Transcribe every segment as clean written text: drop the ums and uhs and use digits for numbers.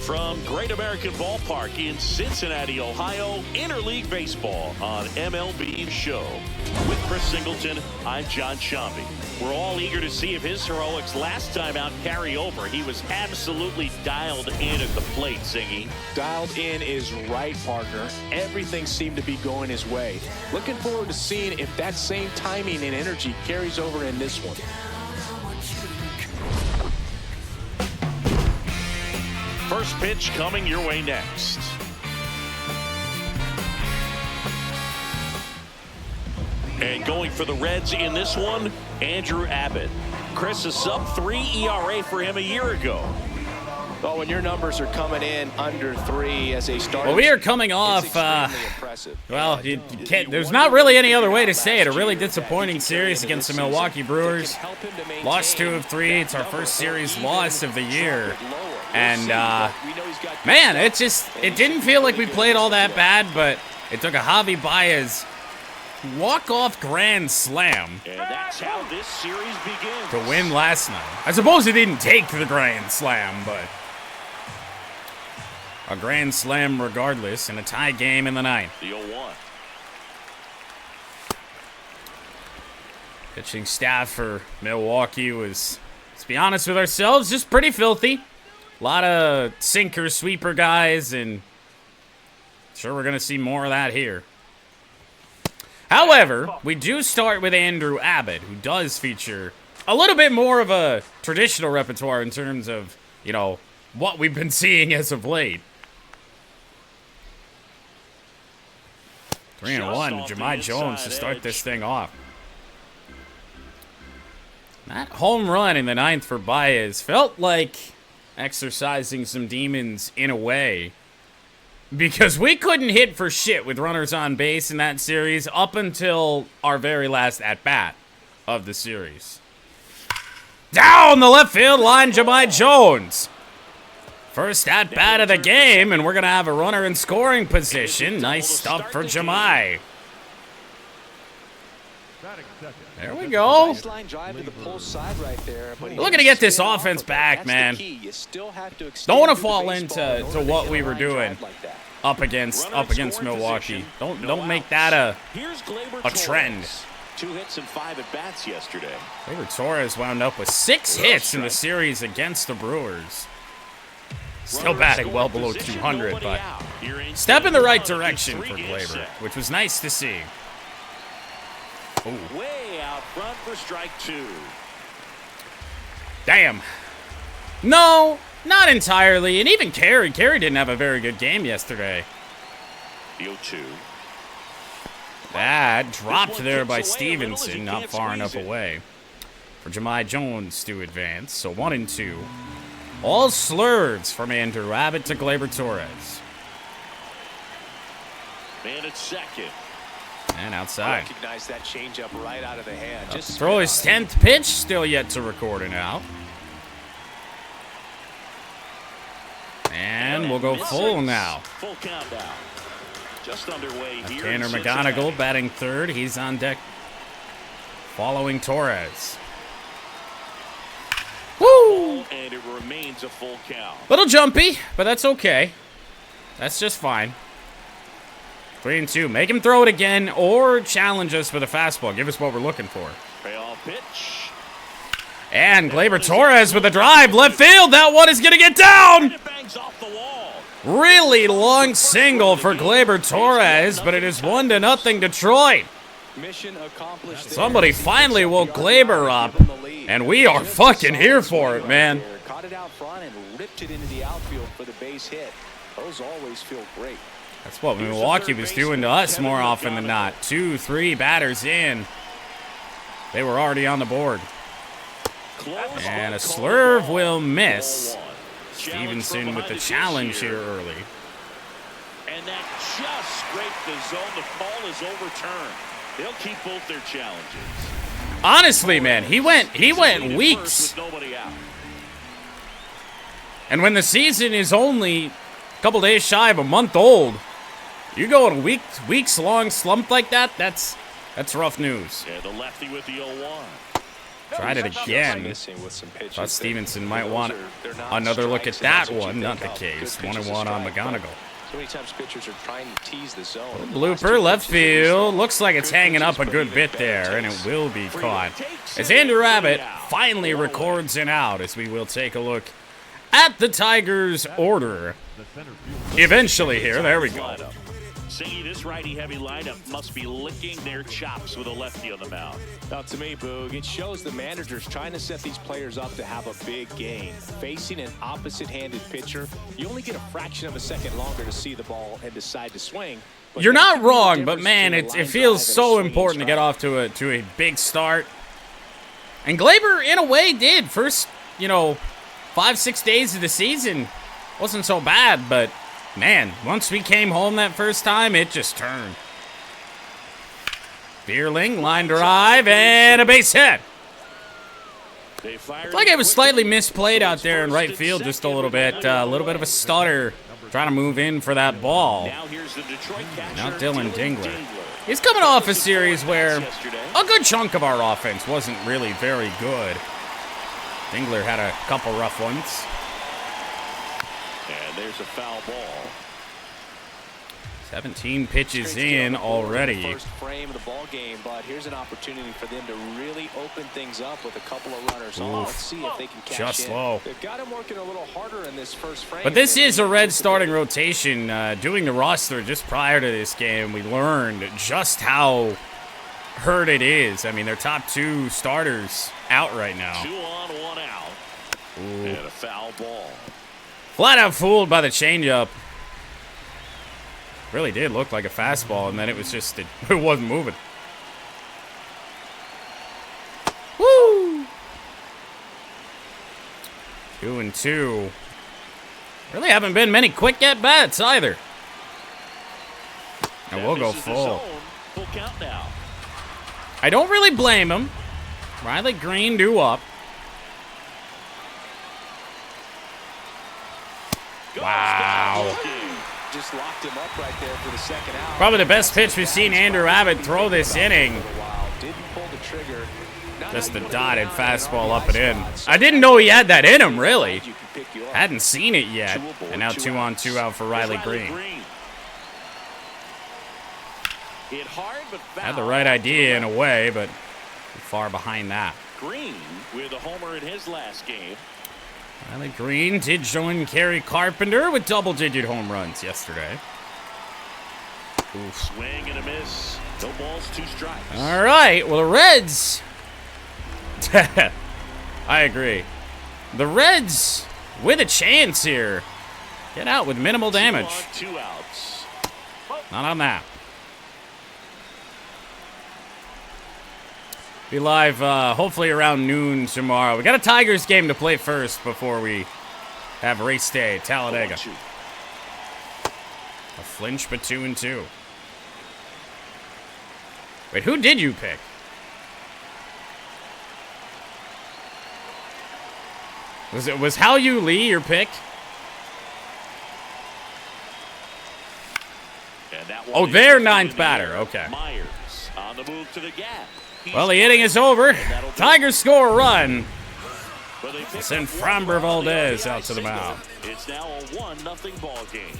From Great American Ballpark in Cincinnati, Ohio, Interleague Baseball on MLB Show. With Chris Singleton, I'm John Shambi. We're all eager to see if his heroics last time out carry over. He was absolutely dialed in at the plate, Singy. Dialed in is right, partner. Everything seemed to be going his way. Looking forward to seeing if that same timing and energy carries over in this one. First pitch coming your way next. And going for the Reds in this one, Andrew Abbott. Chris, a sub-3 ERA for him a year ago. Well, when your numbers are coming in under 3 as a starter, well, we are coming off, well, you can't, there's not really any other way to say it. A really disappointing series against the Milwaukee Brewers. Lost 2 of 3. It's our first series loss of the year. And, man, it didn't feel like we played all that bad, but it took a Javi Baez walk-off grand slam and that's how this series begins. To win last night. I suppose he didn't take the grand slam, but a grand slam regardless in a tie game in the ninth. The 0-1. Pitching staff for Milwaukee was, let's be honest with ourselves, just pretty filthy. A lot of sinker, sweeper guys, and sure we're going to see more of that here. However, we do start with Andrew Abbott, who does feature a little bit more of a traditional repertoire in terms of, you know, what we've been seeing as of late. 3-1, Jahmai Jones to start this thing off. That home run in the ninth for Baez felt like exercising some demons in a way, because we couldn't hit for shit with runners on base in that series up until our very last at-bat of the series. Down the left field line, Jahmai Jones. First at-bat of the game, and we're going to have a runner in scoring position. Nice stuff for Jahmai. There we go. Looking to get this offense back, man. Don't want to fall into what we were doing up against Milwaukee. Don't make that a trend. 2 hits and 5 at bats yesterday. Gleyber Torres wound up with 6 hits in the series against the Brewers. Still batting well below 200, but step in the right direction for Gleyber, which was nice to see. Ooh. Way out front for strike 2. Damn. No, not entirely. And even Carey didn't have a very good game yesterday. The 0-2. That dropped there by Stevenson, not far enough away for Jahmai Jones to advance. So 1-2. All slurves from Andrew Abbott to Gleyber Torres. Man at second. And outside. Recognize that changeup right out of the hand. Just throw his 10th pitch, still yet to record it out. And we'll go full now. Full count now. Just underway here. Tanner McGonigal batting third. He's on deck following Torres. Woo! And it remains a full count. Little jumpy, but that's okay. That's just fine. 3-2. Make him throw it again or challenge us with a fastball. Give us what we're looking for. Payoff pitch. And Gleyber Torres with a drive. Left field. That one is going to get down. It bangs off the wall. Really long single for Gleyber Torres, but it is 1-0 Detroit. Mission accomplished. Somebody finally woke Gleyber up, and we are fucking here for it, man. Caught it out front and ripped it into the outfield for the base hit. Those always feel great. That's what Milwaukee was doing to us more often than not. 2-3 batters in. They were already on the board. And a slurve will miss. Stevenson with the challenge here early. And that just scraped the zone. The ball is overturned. They'll keep both their challenges. Honestly, man, he went weeks. And when the season is only a couple days shy of a month old, you go on a weeks long slump like that, that's rough news. Yeah, the lefty with the 0-1. Tried it again. Thought Stevenson might want another look at that one. Not the case. 1-1 on McGonigal. So many times pitchers are trying to tease the zone. Blooper, left field. Looks like it's hanging up a good bit there, and it will be caught. As Andrew Abbott finally records an out, as we will take a look at the Tigers' order. Eventually here, there we go. Singy, this righty-heavy lineup must be licking their chops with a lefty on the mound. Now, to me, Boog, it shows the manager's trying to set these players up to have a big game. Facing an opposite-handed pitcher, you only get a fraction of a second longer to see the ball and decide to swing. You're not wrong, but man, it feels so important to get off to a big start. And Glaber, in a way, did. First, 5-6 days of the season wasn't so bad, but man, once we came home that first time, it just turned. Bierling, line drive, and a base hit. It's like it was slightly misplayed out there in right field just a little bit. A little bit of a stutter trying to move in for that ball. Now Dylan Dingler. He's coming off a series where a good chunk of our offense wasn't really very good. Dingler had a couple rough ones. And there's a foul ball. 17 pitches in already. First frame of the ball game, but here's an opportunity for them to really open things up with a couple of runners on. Let's see if they can catch just low. They've got him working a little harder in this first frame. But this is a Red starting rotation. Doing the roster just prior to this game, we learned just how hurt it is. I mean, their top two starters out right now. 2 on, 1 out. And a foul ball. Flat out fooled by the changeup. Really did look like a fastball, and then it was just, it wasn't moving. Woo! 2-2. Really haven't been many quick at-bats either. And we'll go full. Full count now. I don't really blame him. Riley Green due up. Wow. Just locked him up right there for the second out. Probably the best pitch we've seen Andrew Abbott throw this inning. Didn't pull the trigger. Just the dotted fastball up and in. I didn't know he had that in him, really. Hadn't seen it yet. And now 2 on, 2 out for Riley Green. Hit hard, but Had the right idea in a way, but far behind that. Green with a homer in his last game. Riley Green did join Kerry Carpenter with double-digit home runs yesterday. Oof. Swing and a miss. No balls, 2 strikes. All right. Well, the Reds. I agree. The Reds with a chance here. Get out with minimal damage. 2 on, 2 outs. Not on that. Be live hopefully around noon tomorrow. We got a Tigers game to play first before we have race day at Talladega. A flinch, but 2-2. Wait, who did you pick? Was Hao Yu Lee your pick? Oh, their 9th batter. Okay. Myers on the move to the gap. Well, the inning is over. Tigers score a run. Send Framber Valdez out to the mound. It's now a 1-0 ball game.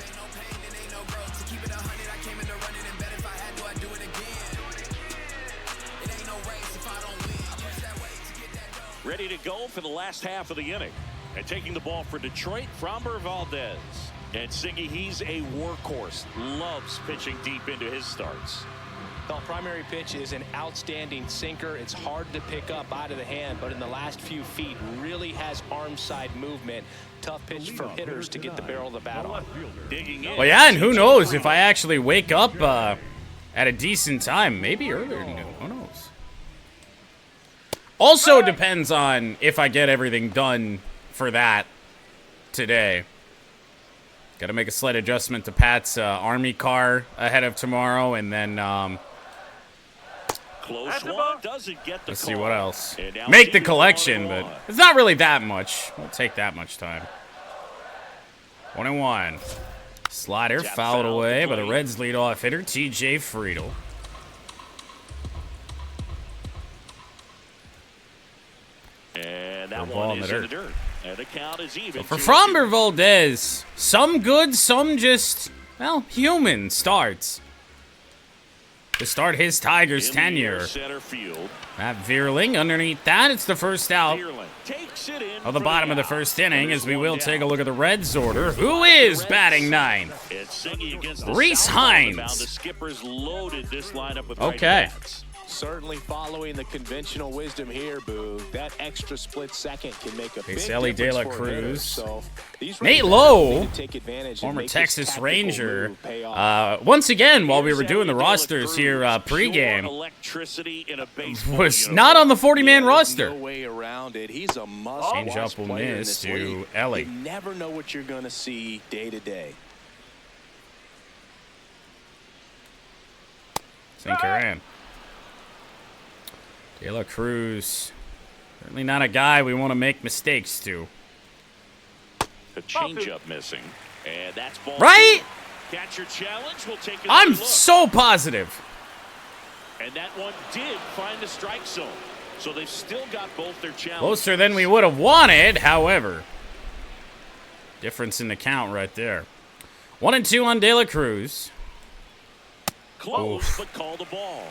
Ready to go for the last half of the inning. And taking the ball for Detroit, Framber Valdez. And Singy, he's a workhorse. Loves pitching deep into his starts. The primary pitch is an outstanding sinker. It's hard to pick up out of the hand, but in the last few feet really has arm side movement. Tough pitch for hitters to get the barrel of the bat on. Well, yeah, and who knows if I actually wake up at a decent time. Maybe earlier than noon. Who knows? Also depends on if I get everything done for that today. Got to make a slight adjustment to Pat's Army car ahead of tomorrow, and then Close one, doesn't get the let's call. see what else. Make the collection, but it's not really that much. Won't take that much time. 1-1. Slider fouled away by the Reds' leadoff hitter, TJ Friedel. And that ball one in is the in the dirt. And the count is even. So for Framber Valdez, some good, some just, well, human starts. To start his Tigers tenure. Center field. Matt Vierling underneath that. It's the first out Takes it in of the bottom of the first inning, as we will down. take a look at the Reds order. Who is batting ninth? It's against Reese Hines. The Skippers loaded this lineup with Okay. right-bats. Certainly following the conventional wisdom here, Boo. That extra split second can make a big Ellie difference De La for a hitter. Cruz. So these Nate right-bats Lowe, need to take advantage and former make this Texas tactical Ranger. move pay off. Once again, while we were Here's doing the Ellie De La rosters here Cruz. pregame, Pure electricity in a baseball was uniform. not on the 40-man There's roster. no way around it. He's a must-watch Change-up will player in miss this to league. Ellie. You never know what you're going to see day to day. Sinker in. De La Cruz, certainly not a guy we want to make mistakes to. The changeup missing, and that's ball. Right? Catcher challenge will take. I'm look. so positive. And that one did find the strike zone, so they've still got both their challenges. Closer than we would have wanted, however. Difference in the count right there. 1-2 on De La Cruz. Close, Oof. but call the ball.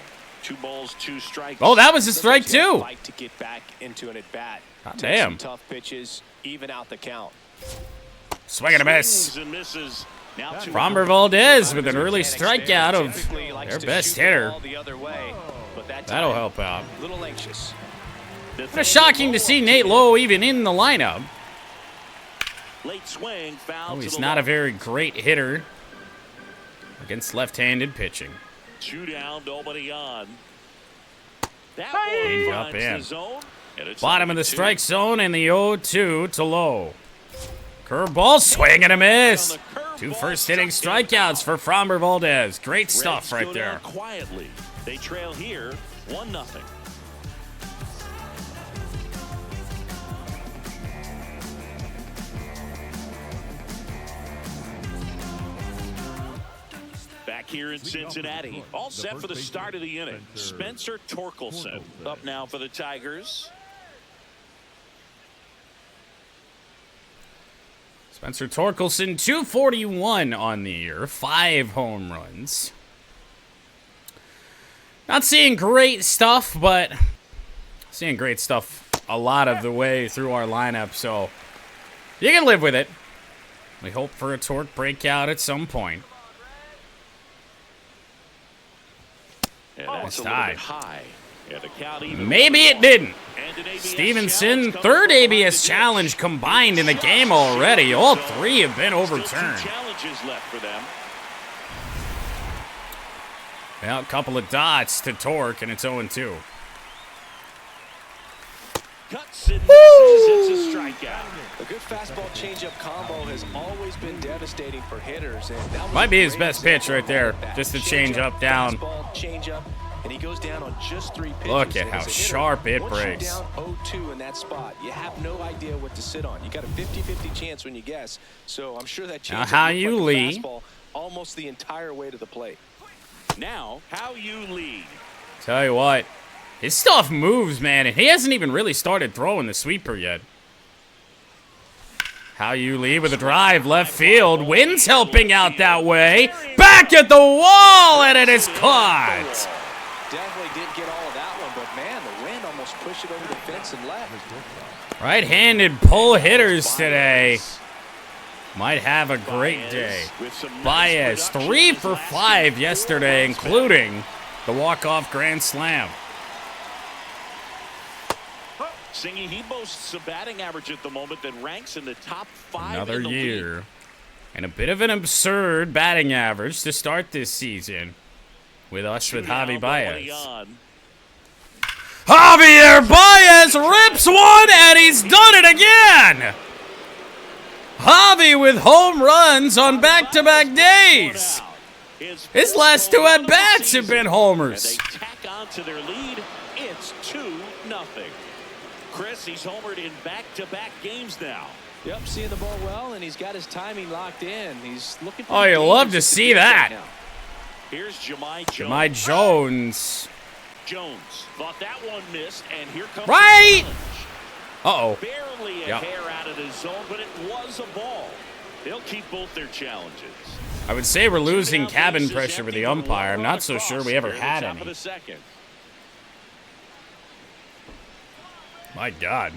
2 balls, 2 strikes. Oh, that was a strike too. Fight to get back into an at-bat. God Take damn. some tough pitches, even out the count. Swing and a miss. Swings and misses. Now two Framber out. Valdez with an early strikeout of Typically likes their to best shoot the hitter. ball the other way, but that That'll time, help out. a little anxious. Kind of shocking to see Nate Lowe even in the lineup. Late swing, foul. Oh, to he's the not a left. very great hitter against left-handed pitching. 2 down, nobody on. That Change one up finds in. the zone, and it's Bottom of the 0-2. strike zone and the 0-2 to Lowe. Curveball, swing and a miss. 2 first-inning strikeouts for Framber Valdez. Great stuff Reds right go there. down quietly. They trail here 1-0. Back here in Cincinnati, all set for the start of the inning. Spencer Torkelson up now for the Tigers. Spencer Torkelson, 241 on the year, 5 home runs. Not seeing great stuff, but seeing great stuff a lot of the way through our lineup, so you can live with it. We hope for a torque breakout at some point. And that's a little bit high. And the count even. Maybe it didn't. And an ABS Stevenson, challenge third coming from ABS the challenge Jets. combined in the game already. All 3 have been Still 2 overturned. challenges left for them. Well, a couple of dots to torque, and it's 0-2. Cuts and misses. It's a strikeout. A good fastball changeup combo has always been devastating for hitters, and that was Might be a his great best pitch example right there. of that. Just the changeup down. Fastball, changeup, and he goes down on just 3 pitches. Look at And how as a hitter, sharp it once breaks. you're down 0-2 in that spot, you have no idea what to sit on. You got a 50-50 chance when you guess. So I'm sure that Now, changeup how looked you like a Lee? fastball almost the entire way to the plate. Now, how you lead. Tell you what, his stuff moves, man, and he hasn't even really started throwing the sweeper yet. How you lead with a drive left field. Wind's helping out that way. Back at the wall, and it is caught. Definitely didn't get all of that one, but man, the wind almost pushed it over the fence and left. Right-handed pull hitters today might have a great day. With some nice Baez, production 3 his for last 5 4 yesterday, runs back. including the walk-off grand slam. Singy, he boasts a batting average at the moment that ranks in the top 5 Another in the year. league. And a bit of an absurd batting average to start this season with us with Javi Baez. Javier Baez rips one, and he's done it again! Javi with home runs on back-to-back days. His last 2 at-bats have been homers. And they tack on to their lead. It's 2-0. Chris, he's homered in back-to-back games now. Yep, seeing the ball well, and he's got his timing locked in. He's looking for Oh, the you love dangerous to see pitch right that. now. Here's Jahmai Jones. Jahmai Jones. Jones thought that one missed, and here comes Right! the challenge. Uh-oh. Barely a hair out of the zone, but it was a ball. They'll keep both their challenges. I would say we're losing cabin pressure with the umpire. I'm not so sure we ever had any. My God.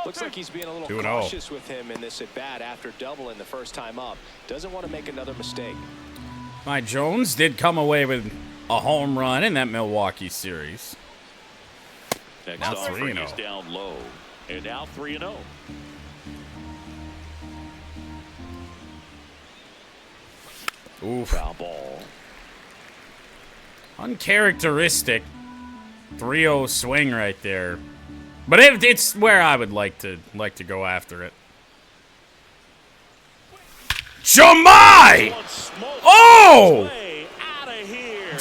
Looks like he's being a little cautious with him in this at-bat after doubling the first time up. Doesn't want to make another mistake. My Jones did come away with a home run in that Milwaukee series. Next now offering is down low. And now 3-0. Ooh. Foul ball. Uncharacteristic 3-0 swing right there. But it's where I would like to go after it. Jamai! Oh!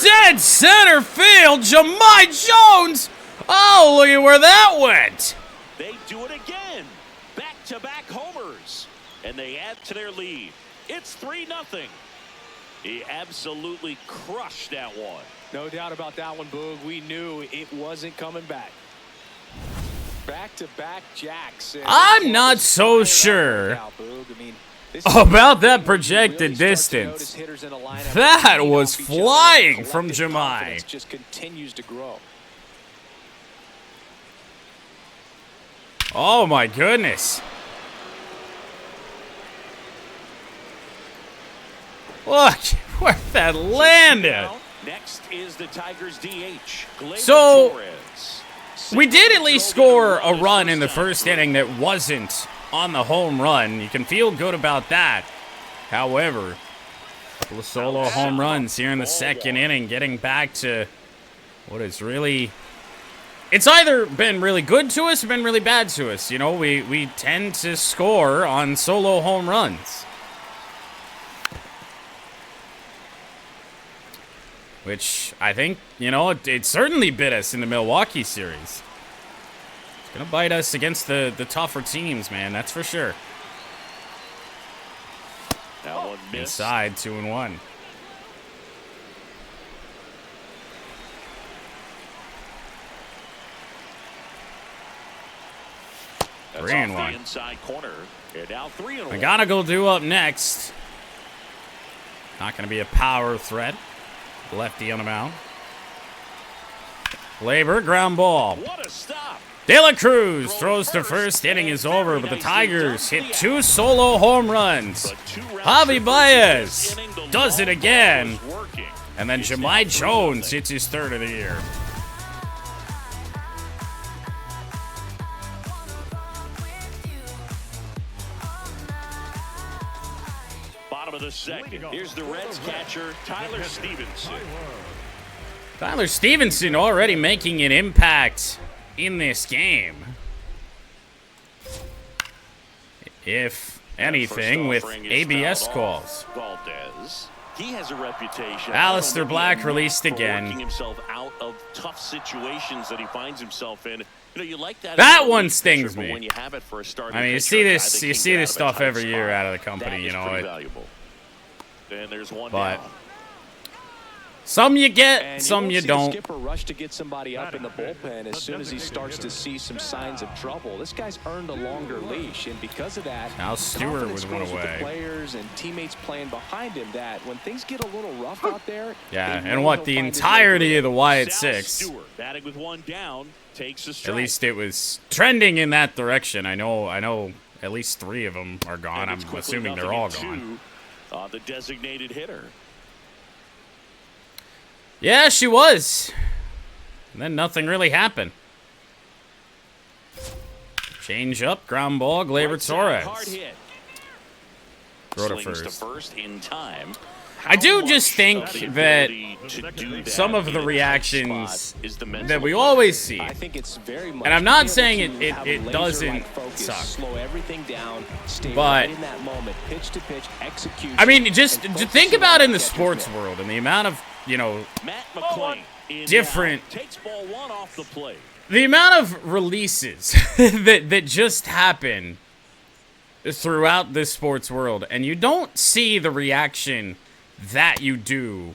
Dead center field, Jamai Jones! Oh, look at where that went! They do it again. Back-to-back homers. And they add to their lead. It's 3-0. He absolutely crushed that one. No doubt about that one, Boog. We knew it wasn't coming back. Back-to-back jacks. I'm not so sure about that projected distance. That was flying from Jamai. Just continues to grow. Oh my goodness. Look where that landed. Next is the Tigers DH. So we did at least score a run in the first inning that wasn't on the home run. You can feel good about that. However, a couple of solo home runs here in the second inning, getting back to what is really... It's either been really good to us or been really bad to us. You know, we tend to score on solo home runs. Which I think, you know, it certainly bit us in the Milwaukee series. It's going to bite us against the tougher teams, man. That's for sure. That one missed. Inside, 2-1. That's 3-1. Inside corner. And now 3-1. McGonigal due up next. Not going to be a power threat. Lefty on the mound. Labor, ground ball. What a stop. De La Cruz throws to first. Inning is over, but the Tigers hit 2 solo home runs. Javi Baez does it again. And then Jamai Jones hits his 3rd of the year. Of the second. Here's the Reds catcher, Tyler Stevenson. Tyler Stevenson already making an impact in this game. If anything, with ABS calls. Valdez. He has a reputation. Alistair Black released again. Working himself out of tough situations that he finds himself in. You know, you like that. That one stings me. When you have it for a starting I mean, you see this stuff every year out of the company, you know. And there's one but down. some you get, some you don't. Skipper rush to get somebody up in the bullpen as soon as he starts to see some signs of trouble. This guy's earned a longer leash, and because of that, now Stewart was one away. The players and teammates playing behind him, that when things get a little rough out there, yeah, and what the entirety of the Wyatt Six. Stewart batting with one down takes a strike. At least it was trending in that direction. I know. At least 3 of them are gone. I'm assuming they're all gone. The designated hitter. Yeah, she was. And then nothing really happened. Change up, ground ball, Gleyber Torres. Hard hit. Throw to Slings first. to first in time. I do just think that some of the reactions that we always see, I think it's very much, and I'm not saying it doesn't suck, slow everything down, stay but right in that moment, pitch to pitch, execution. I mean, just think about in the sports world and the amount of, you know, Matt McClain different takes ball 1 off the plate. The amount of releases that just happen throughout this sports world, and you don't see the reaction that you do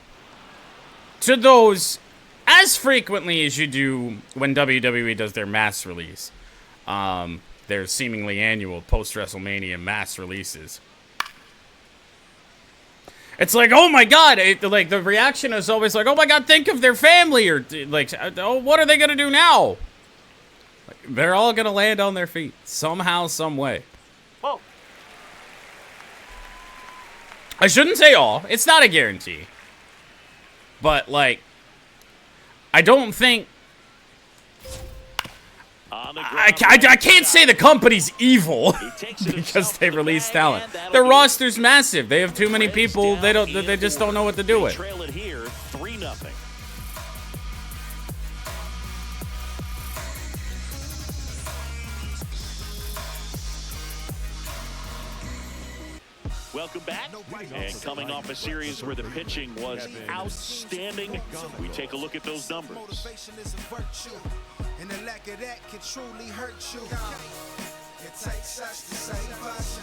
to those as frequently as you do when WWE does their mass release. Their seemingly annual post-WrestleMania mass releases. It's like, oh my god, like the reaction is always like, oh my god, think of their family, or like, oh, what are they gonna do now? Like, they're all gonna land on their feet somehow, some way. Whoa. I shouldn't say all. It's not a guarantee. But like, I don't think. I can't say the company's evil because they release talent. Their roster's massive. They have too many people. They just don't know what to do with. Trail it here, 3-0. Welcome back, and coming off a series where the pitching was outstanding, we take a look at those numbers. Motivation is a virtue, and the lack of that can truly hurt you. It takes us to save us.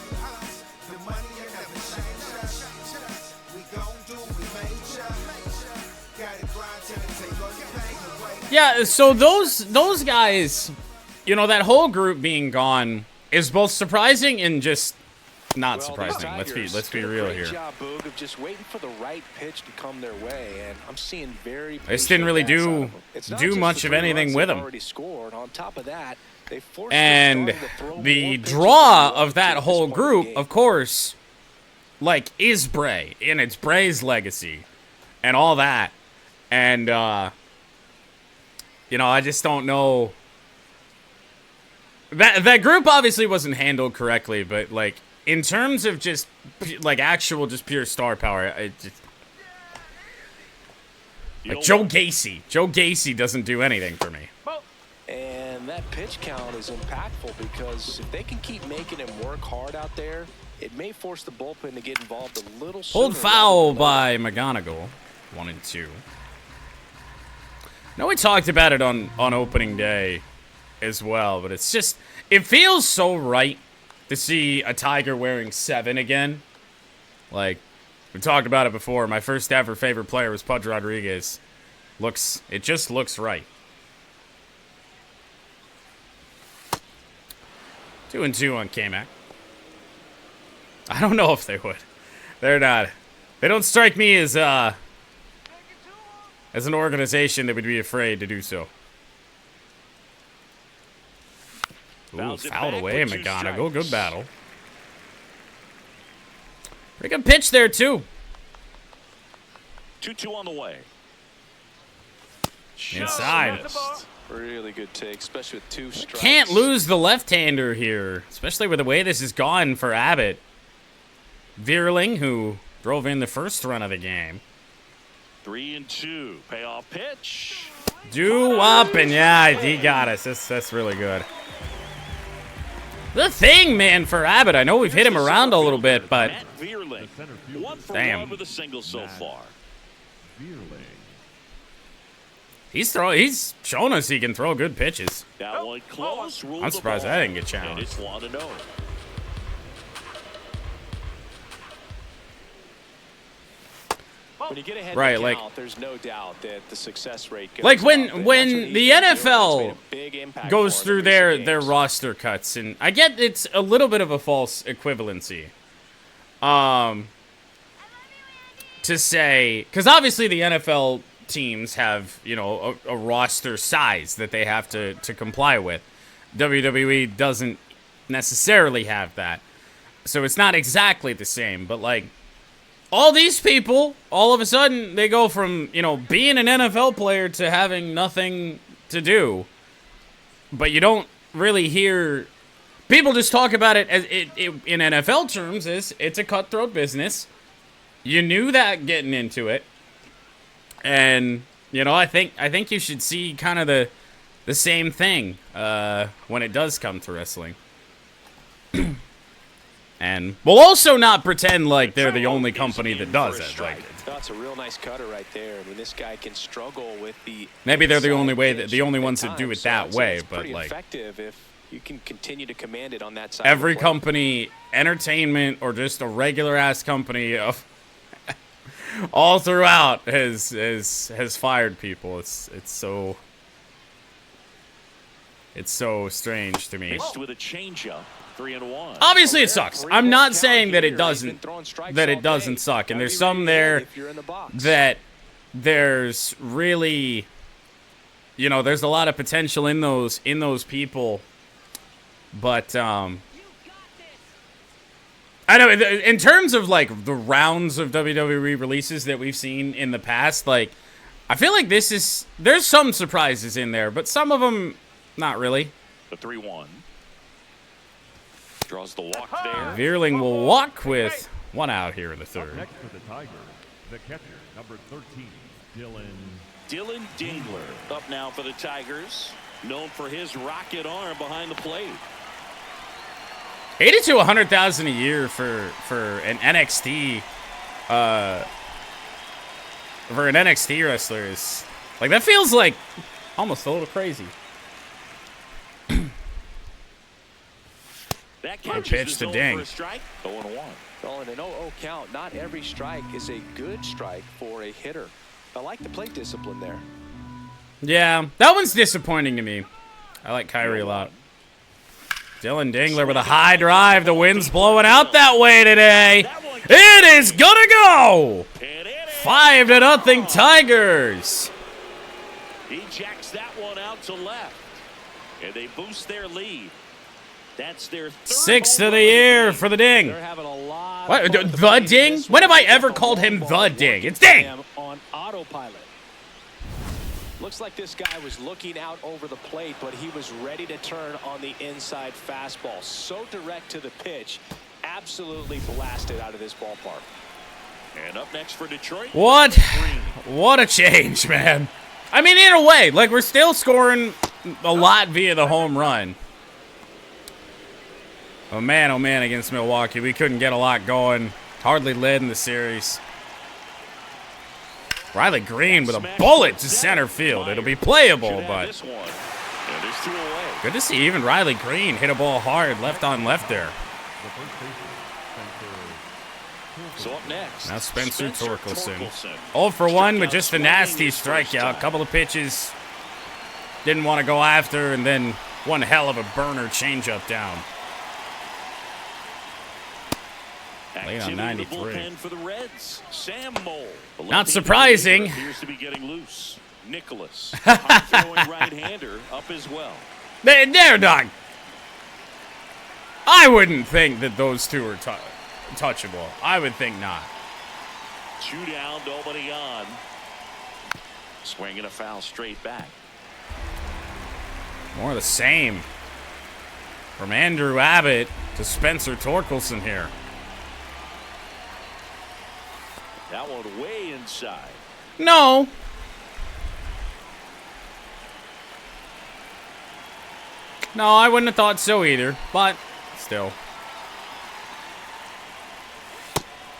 The money will never change us. We gon' do we major. Gotta grind till it take all your pain away. Yeah, so those guys, you know, that whole group being gone is both surprising and just not surprising. Let's be real here. Job, Boog, of just waiting for the right pitch to come their way, and I'm seeing very. They just didn't really do much of anything with them. Scored. On top of that, they forced and the draw of that whole group, of course, like, is Bray, and it's Bray's legacy, and all that, and you know, I just don't know. That group obviously wasn't handled correctly, but like, in terms of just, like, actual just pure star power, it just... Like, Joe Gacy doesn't do anything for me. And that pitch count is impactful because if they can keep making him work hard out there, it may force the bullpen to get involved a little sooner. Hold foul by McGonigal. 1 and 2. I know we talked about it on opening day as well, but it's just... It feels so right to see a Tiger wearing 7 again. Like, we talked about it before. My first ever favorite player was Pudge Rodriguez. It just looks right. 2 and 2 on K-Mac. I don't know if they would. They're not. They don't strike me as an organization that would be afraid to do so. Ooh, fouled away, McGonigal. Good battle. Pretty good pitch there, too. 2-2 on the way. Inside. Really good take, especially with 2 strikes. Can't lose the left-hander here, especially with the way this has gone for Abbott. Vierling, who drove in the first run of the game. 3 and 2. Payoff pitch. Due up, and yeah, he got us. That's really good. The thing, man, for Abbott, I know we've hit him around a little bit, but damn, 1 with a single so far. He's shown us he can throw good pitches. That one close. I'm surprised I didn't get challenged. It's 1-0. When you get ahead right, in the like, count, there's no doubt that the success rate goes like up. when the NFL goes through their games. roster cuts, and I get it's a little bit of a false equivalency, to say, because obviously the NFL teams have, you know, a roster size that they have to comply with. WWE doesn't necessarily have that, so it's not exactly the same, but like, all these people, all of a sudden, they go from, you know, being an NFL player to having nothing to do. But you don't really hear... People just talk about it as in NFL terms as it's a cutthroat business. You knew that getting into it. And, you know, I think you should see kind of the same thing when it does come to wrestling. And we'll also not pretend like they're the only company that does it. Like, that's a real nice cutter right there. I mean, this guy can struggle with the. Maybe they're the only ones that do it that way, but like, effective if you can continue to command it on that side. Every company, entertainment or just a regular ass company of all throughout has fired people. It's so strange to me. Mixed with a changeup, 3-1. Obviously, it sucks. I'm not saying that it doesn't suck. And there's some there that there's really, you know, there's a lot of potential in those people. But I know in terms of like the rounds of WWE releases that we've seen in the past, like I feel like there's some surprises in there, but some of them not really. The 3-1. Draws the walk there. Veerling will walk with one out here in the third. Next for the Tigers, the catcher, number 13, Dylan Dingler up now for the Tigers. Known for his rocket arm behind the plate. 80 to 100,000 a year for an NXT wrestler is like, that feels like almost a little crazy. That Good pitch to Ding. 0-1. Well, in an 0-0 count, not every strike is a good strike for a hitter. I like the plate discipline there. Yeah, that one's disappointing to me. I like Kyrie a lot. Dylan Dingler with a high drive. The wind's blowing out that way today. It is gonna go. 5-0 Tigers. He jacks that one out to left, and they boost their lead. That's their third 6th of the year for the Ding. They're having a lot What? of fun with The plate. Ding? This When have one, I ever called him the Ding? It's Ding. on autopilot. Looks like this guy was looking out over the plate, but he was ready to turn on the inside fastball. So direct to the pitch, absolutely blasted out of this ballpark. And up next for Detroit. What a change, man. I mean, in a way, like, we're still scoring a lot via the home run. Oh man, against Milwaukee. We couldn't get a lot going. Hardly led in the series. Riley Green with a bullet to center field. It'll be playable, but good to see even Riley Green hit a ball hard left on left there. So up next, Now Spencer Torkelson. 0 for 1 with just a nasty strikeout. Couple of pitches didn't want to go after, and then one hell of a burner changeup down. Late on 93. For the Reds, Sam Mole. Not surprising. Appears to be getting loose. Nicholas, hard-throwing right-hander, up as well. There, dog. I wouldn't think that those two are touchable. I would think not. 2 down, nobody on. Swinging a foul straight back. More of the same. From Andrew Abbott to Spencer Torkelson here. That one way inside. No. No, I wouldn't have thought so either, but still.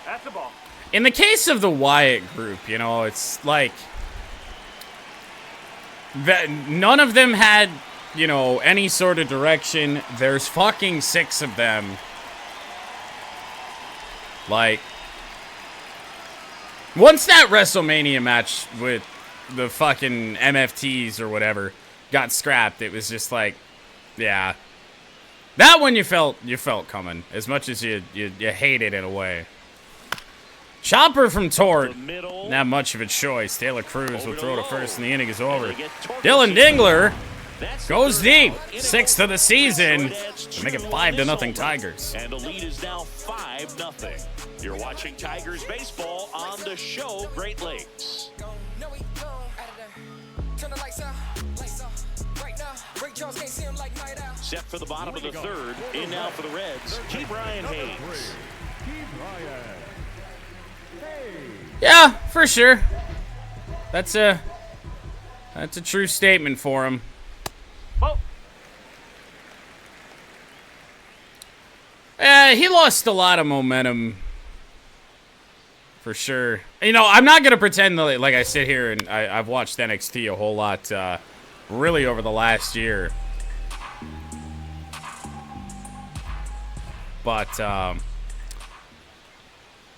That's the ball. In the case of the Wyatt group, you know, it's like that none of them had, you know, any sort of direction. There's fucking 6 of them. Like, once that WrestleMania match with the fucking MFTs or whatever got scrapped, it was just like, yeah. That one you felt coming, as much as you hate it in a way. Chopper from Tort. Not much of a choice. Taylor Cruz will throw to first and the inning is over. Dylan Dingler goes deep. 6th of the season to make it 5-0 Tigers. And the lead is now 5-0. You're watching Tigers baseball on the show Great Lakes. Set for the bottom of the third. In now for the Reds, Key Brian Hayes. Yeah, for sure. That's a true statement for him. He lost a lot of momentum, for sure. You know, I'm not going to pretend that, like I sit here and I've watched NXT a whole lot, really over the last year. But,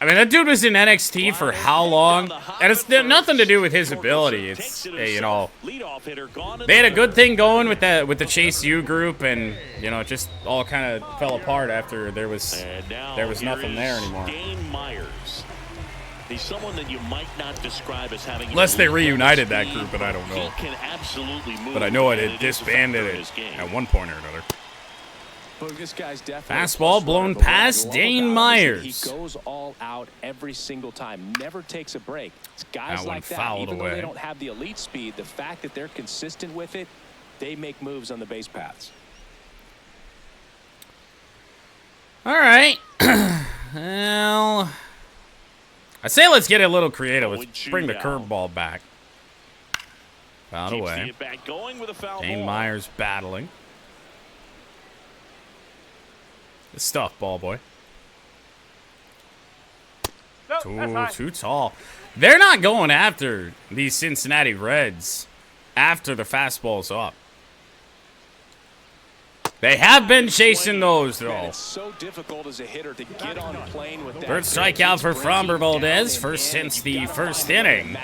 I mean, that dude was in NXT for how long? And it's nothing to do with his ability. It's, you know, they had a good thing going with the Chase U group, and you know, it just all kind of fell apart after there was nothing there anymore. He's someone that you might not describe as having. Unless they reunited that group, and I don't know. He can absolutely move, but I know it had disbanded it at one point or another. This guy's definitely fastball blown past Dane Myers. He goes all out every single time, never takes a break. It's guys that like that, fouled even away. though they don't have the elite speed, the fact that they're consistent with it, they make moves on the base paths. All right. Well, I say let's get a little creative. Let's bring the curveball back. Fouled away. Dane Myers battling. The stuff, ball boy. Too tall. They're not going after these Cincinnati Reds after the fastball's up. They have been chasing those, though. It's so difficult as a hitter to get on plane with that. First strikeout for Framber Valdez, first since the first inning.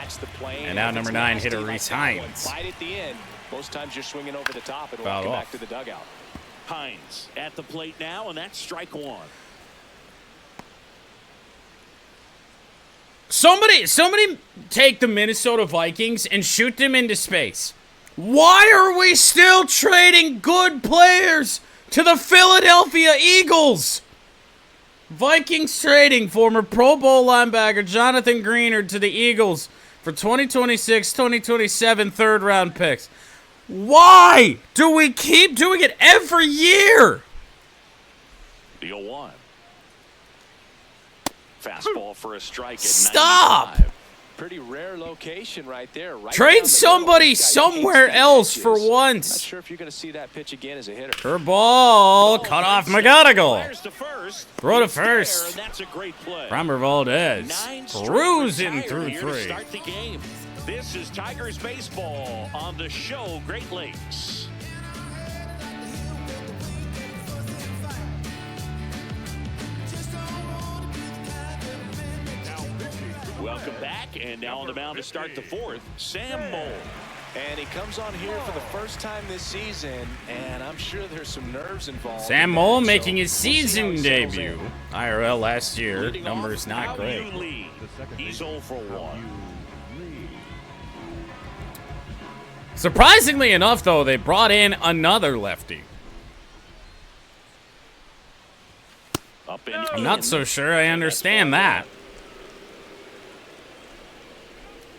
And now number 9 hitter Reese Hines. Most times you're swinging over the top and Foul walking off. back to the dugout. Hines at the plate now, and that's strike one. Somebody take the Minnesota Vikings and shoot them into space. Why are we still trading good players to the Philadelphia Eagles? Vikings trading former Pro Bowl linebacker Jonathan Greenard to the Eagles for 2026, 2027 third-round picks. Why do we keep doing it every year? The 0-1. Fastball for a strike at Stop! 95. Pretty rare location right there. Right Trade somebody somewhere else for Not once. sure if you're going to see that pitch again as a hitter. Curveball, cut off McGonigal. Fires to first. Throw to It's there, first. and that's a great play. Framber Valdez 9 straight cruising retired through here to 3. start the game. This is Tigers baseball on the show Great Lakes. Welcome back, and now on the mound to start the 4th, Sam Mole. And he comes on here for the first time this season, and I'm sure there's some nerves involved. Sam Mole making his season debut. IRL last year. Leading Numbers off, not How great. You lead. He's 0 for 1. Surprisingly enough, though, they brought in another lefty. Up and I'm not so sure I understand that.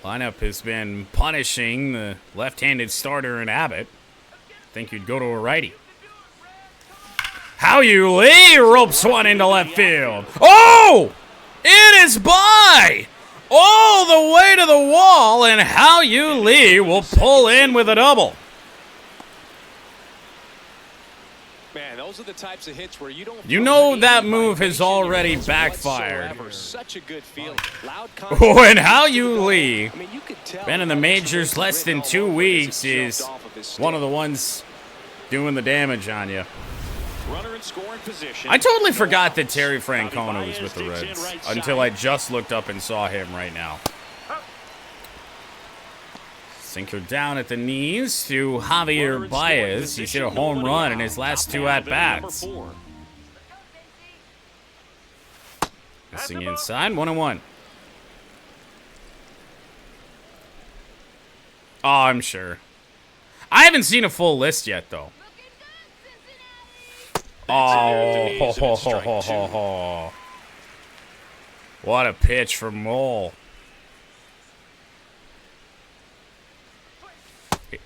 Lineup has been punishing the left-handed starter in Abbott. Think you'd go to a righty. How you Lee ropes one into left field. Oh! It is by! All the way to the wall, and How you Lee will pull in with a double. Man, those are the types of hits where you don't. You know that move has already backfired. Such a good feeling. Loud Oh, and How you Lee, I mean, you could tell been in the majors less than 2 weeks, is one of the ones doing the damage on you. runner in scoring position. I totally forgot that Terry Francona was with the Reds until I just looked up and saw him right now. Sinker down at the knees to Javier Baez. He's hit a home run in his last 2 at-bats. Missing inside, 1-1. Oh, I'm sure. I haven't seen a full list yet, though. Oh, ho, ho, ho. What a pitch from Mole.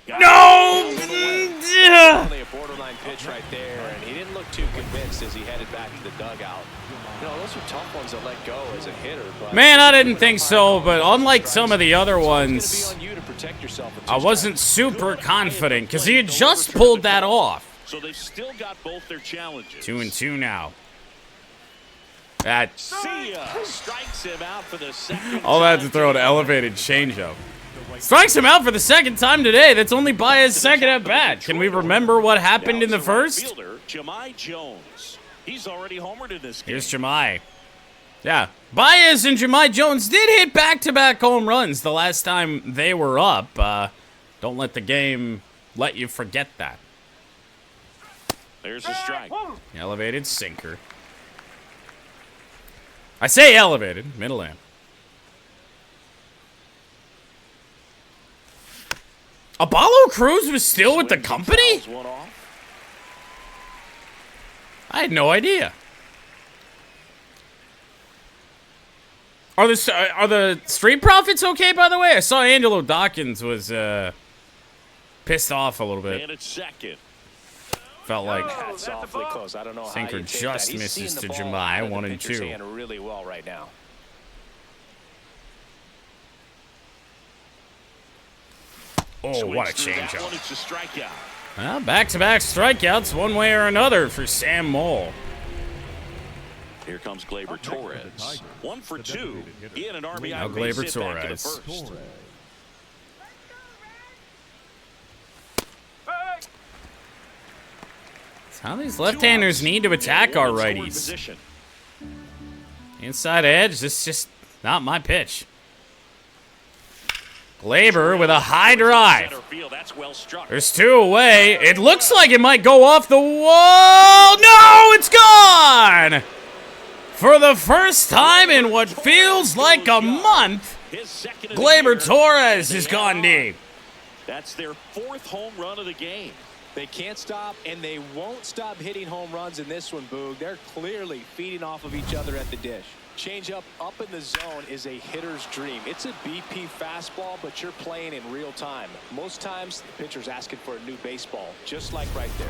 No! Definitely a borderline pitch right there, and he didn't look too convinced as he headed back to the dugout. You know, those are tough ones to let go as a hitter. But Man, I didn't think so, but unlike some of the other ones, it's gonna be on you to protect yourself with 2 I wasn't super confident because he had just pulled that off. So they've still got both their challenges. 2-2 now. That See ya. Strikes him out for the second all that to time throw an today. elevated changeup. Strikes him out for the second time today. That's only by his second at bat. Can we remember what happened in the first? Fielder, Jahmai Jones. He's already homered in this game. Here's Jahmai. Yeah. Baez and Jahmai Jones did hit back-to-back home runs the last time they were up. Don't let the game let you forget that. There's a strike. Elevated sinker. I say elevated. Middle in. Apollo Cruz was still with the company? One off. I had no idea. Are the Street Profits okay, by the way? I saw Angelo Dawkins was pissed off a little bit. And it's second. Felt like That's awfully close. I don't know how sinker you take just that. He's misses seeing to the ball Jahmai, out of the 1 and pitcher's 2. hand really well right now. Oh, what a Swings through that changeup. one. It's a strikeout. Well, back-to-back strikeouts one way or another for Sam Moll. Here comes Gleyber Torres. 1 for 2 in an RBI Now base Gleyber hit back in the Torres. first. That's how these left-handers need to attack our righties. Inside edge, this is just not my pitch. Gleyber with a high drive. There's 2 away. It looks like it might go off the wall. No, it's gone! For the first time in what feels like a month, Gleyber Torres has gone deep. That's their 4th home run of the game. They can't stop, and they won't stop hitting home runs in this one, Boog. They're clearly feeding off of each other at the dish. Changeup up in the zone is a hitter's dream. It's a BP fastball, but you're playing in real time. Most times, the pitcher's asking for a new baseball, just like right there.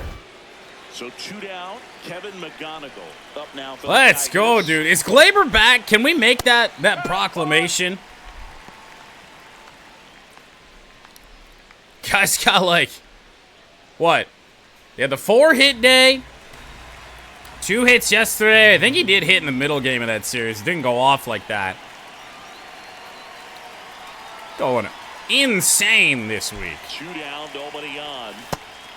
So 2 down, Kevin McGonigal up now. For Let's go, dude. Is Gleyber back? Can we make that proclamation? Guy's got like, what? Yeah, the 4-hit day. 2 hits yesterday. I think he did hit in the middle game of that series. It didn't go off like that. Going insane this week. 2 down, nobody on.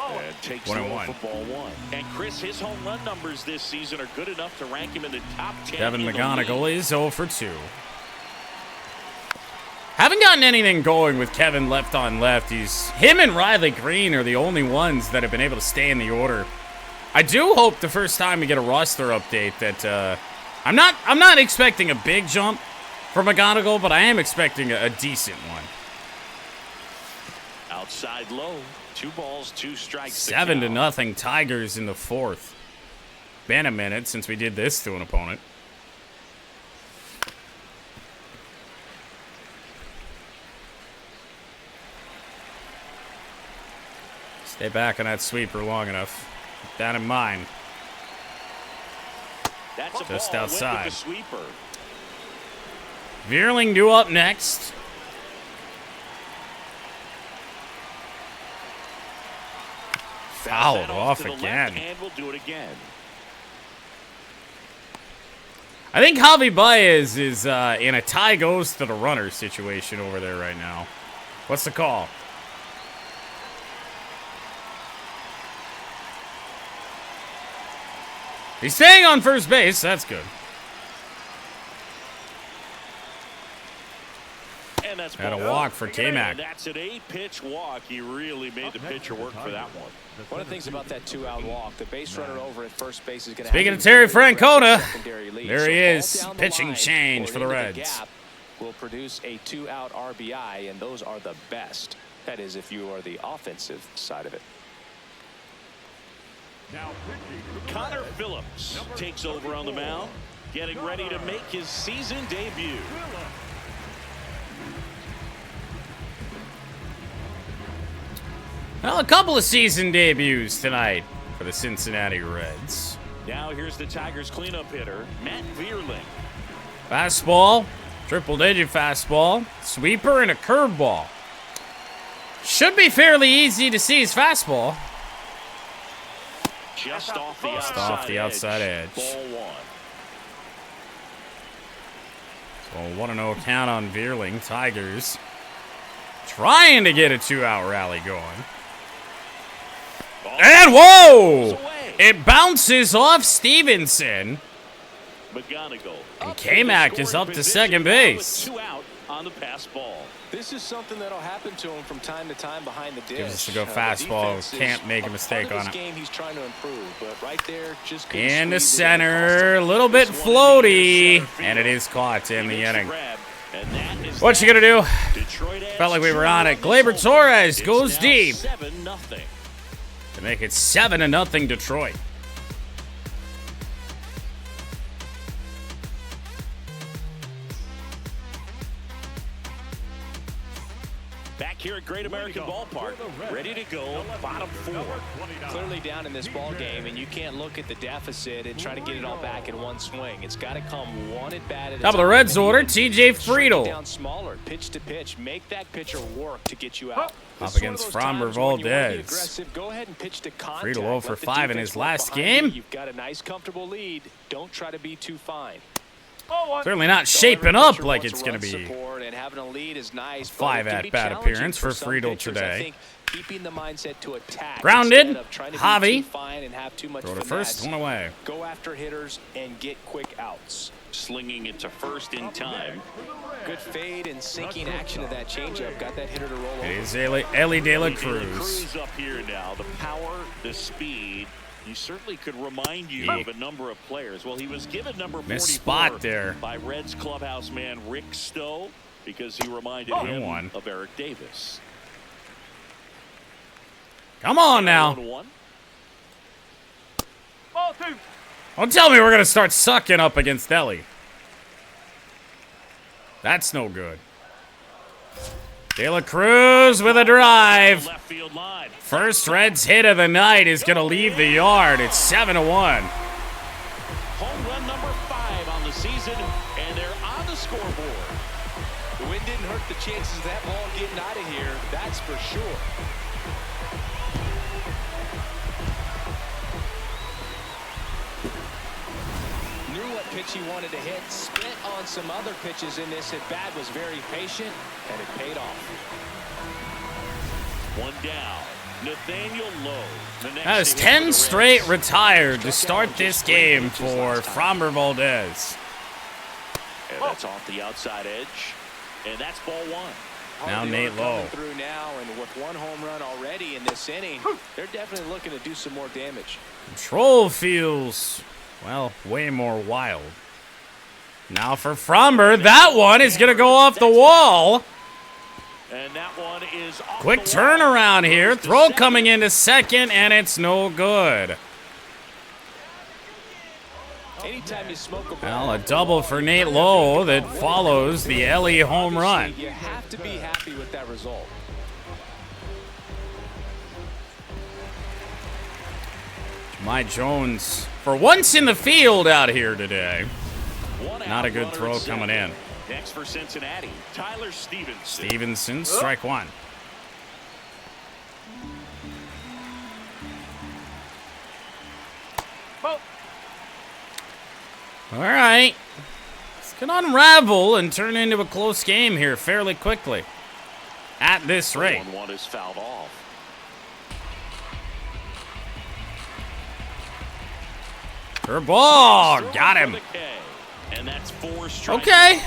And takes 1 the and 1 1. for ball 1. And Chris, his home run numbers this season are good enough to rank him in the top 10. Kevin in the McGonigal league. is 0 for 2. Haven't gotten anything going with Kevin left on left. Him and Riley Green are the only ones that have been able to stay in the order. I do hope the first time we get a roster update that I'm not expecting a big jump for McGonigal, but I am expecting a decent one. Outside low. 2 balls, 2 strikes. 7-0 Tigers in the 4th. Been a minute since we did this to an opponent. Stay back on that sweeper long enough. Keep that in mind. That's a Just ball. outside. Went with the sweeper. Veerling due up next. Fouled off again. And we'll do it again. I think Javi Baez is in a tie goes to the runner situation over there right now. What's the call? He's staying on first base. That's good. And that's Had a ball walk 1. for K-Mac. That's an 8-pitch walk. He really made the pitcher work for that one. One of the things about that 2-out walk, the base runner over at first base is going to Speaking have of Terry Francona, secondary lead. there he So all is, down the pitching line change or for the into Reds. gap will produce a 2-out RBI, and those are the best. That is, if you are the offensive side of it. Now pitching. Connor Phillips takes over on the mound, getting ready to make his season debut. Well, a couple of season debuts tonight for the Cincinnati Reds. Now here's the Tigers cleanup hitter, Matt Veerling. Fastball, triple-digit fastball, sweeper, and a curveball. Should be fairly easy to see his fastball. Just off the Just outside, off the outside edge. Ball 1. So 1-0 count on Veerling. Tigers trying to get a 2-out rally going. And whoa! It bounces off Stevenson. McGonigal. And K-Mac is up to second base. 2 out on the pass ball. This is something that'll happen to him from time to time behind the dish. Gives us a go fastball. Can't make a mistake on it. Game he's trying to improve, but right there, just In the center, a little bit floaty, and it is caught in the inning. What you gonna do? Felt like we were on it. Gleyber Torres goes deep 7-0. to make it 7-0 Detroit. Back here at Great American Ballpark, ready to go, bottom 4. Clearly down in this ball game, and you can't look at the deficit and try to get it all back in one swing. It's got to come one at bat at a Top of the time. Reds order, TJ Friedl. Down smaller, pitch to pitch, make that pitcher work to get you out. Up against Framber Valdez. Go ahead and pitch to contact. Friedl 0 for Let the 5 in defense his work last behind you. game. You've got a nice, comfortable lead. Don't try to be too fine. Certainly not shaping up like it's going to be And having a lead is nice, but 5 it can at be bat challenging appearance for some Friedl pitchers. today. I think keeping the mindset to attack Grounded. instead of trying to be Javi. too fine and have too much Throw to finesse. first, one away. Go after hitters and get quick outs. Slinging it to first in time. Good fade and sinking action of that changeup. Got that hitter to roll over. It is Ellie De La De La Cruz. Cruz up here now. The power, the speed. He certainly could remind you of a number of players. Well, he was given number 44 Missed spot there by Reds clubhouse man Rick Stowe because he reminded him of Eric Davis. Come on now. 1-1. Don't tell me we're going to start sucking up against Ellie. That's no good. De La Cruz with a drive. Left field line. First Reds hit of the night is going to leave the yard. It's 7-1. Home run number 5 on the season, and they're on the scoreboard. The wind didn't hurt the chances of that ball getting out of here. That's for sure. Knew what pitch he wanted to hit. Spent on some other pitches in this at bat. Was very patient, and it paid off. 1 down. Nathaniel Lowe. That is 10 straight retired to start this game for Framber Valdez. And that's off the outside edge. And that's ball 1. Now Nate Lowe. Through now, and with 1 home run already in this inning, they're definitely looking to do some more damage. Control feels, well, way more wild. Now for Framber, that one is going to go off the wall. And that one is off Quick the wall. turnaround here. Throw coming into second, and it's no good. Anytime you smoke a ball, Well, a double for Nate Lowe that follows the Ellie home run. you have to be happy with that result. Mike Jones, for once in the field out here today. 1 out, Not a good runner throw at second. coming in. Next for Cincinnati, Tyler Stevenson. Stevenson, strike 1. All right. This can unravel and turn into a close game here fairly quickly. At this rate. 1-1 is fouled off. Curveball, got him. And that's 4 strikeouts. Okay.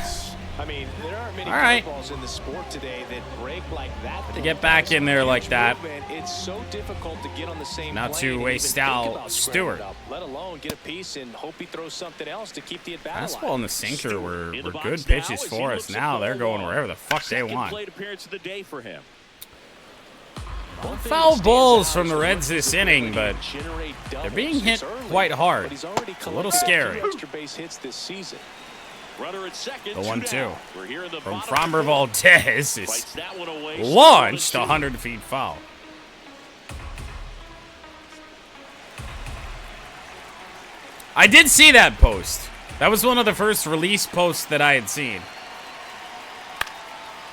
I mean, there aren't many All right. curveballs in the sport today that break like that. To get back in there like that. It's so difficult to get on the same Not plane to and waste even think out about Stewart. squaring it up, let alone get a piece and hope he throws something else to keep the at bat Fastball alive. and the sinker were In the box good now pitches as he for looks us. at Now they're ball going 1. wherever the fuck they Second want. plate appearance of the day for him. Foul balls from the Reds this inning, but they're being hit quite hard. But he's already A little collected scary. 3 extra base hits this season. Runner at second. The 2 1-2 down. We're here in the from bottom Framber of the Valdez fourth. is Fights that one away. launched 7-2. 100 feet foul. I did see that post. That was one of the first release posts that I had seen.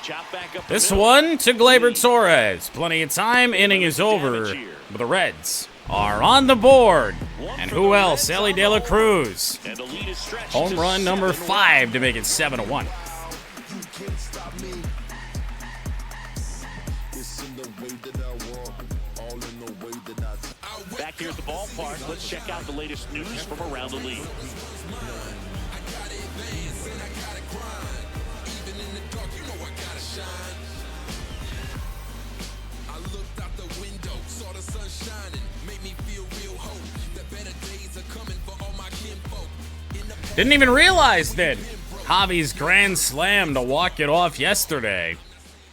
Chop back up the This middle. one to Gleyber Torres. Plenty of time. Inning is over. But the Reds are on the board. And who else? Ellie De La Cruz. And the lead is stretched Home to run number 7-1. 5 to make it 7-1. You can't stop me. It's in the way that I walk, all in the way that I Back here at the ballpark, let's check out the latest news from around the league. Didn't even realize that Javi's grand slam to walk it off yesterday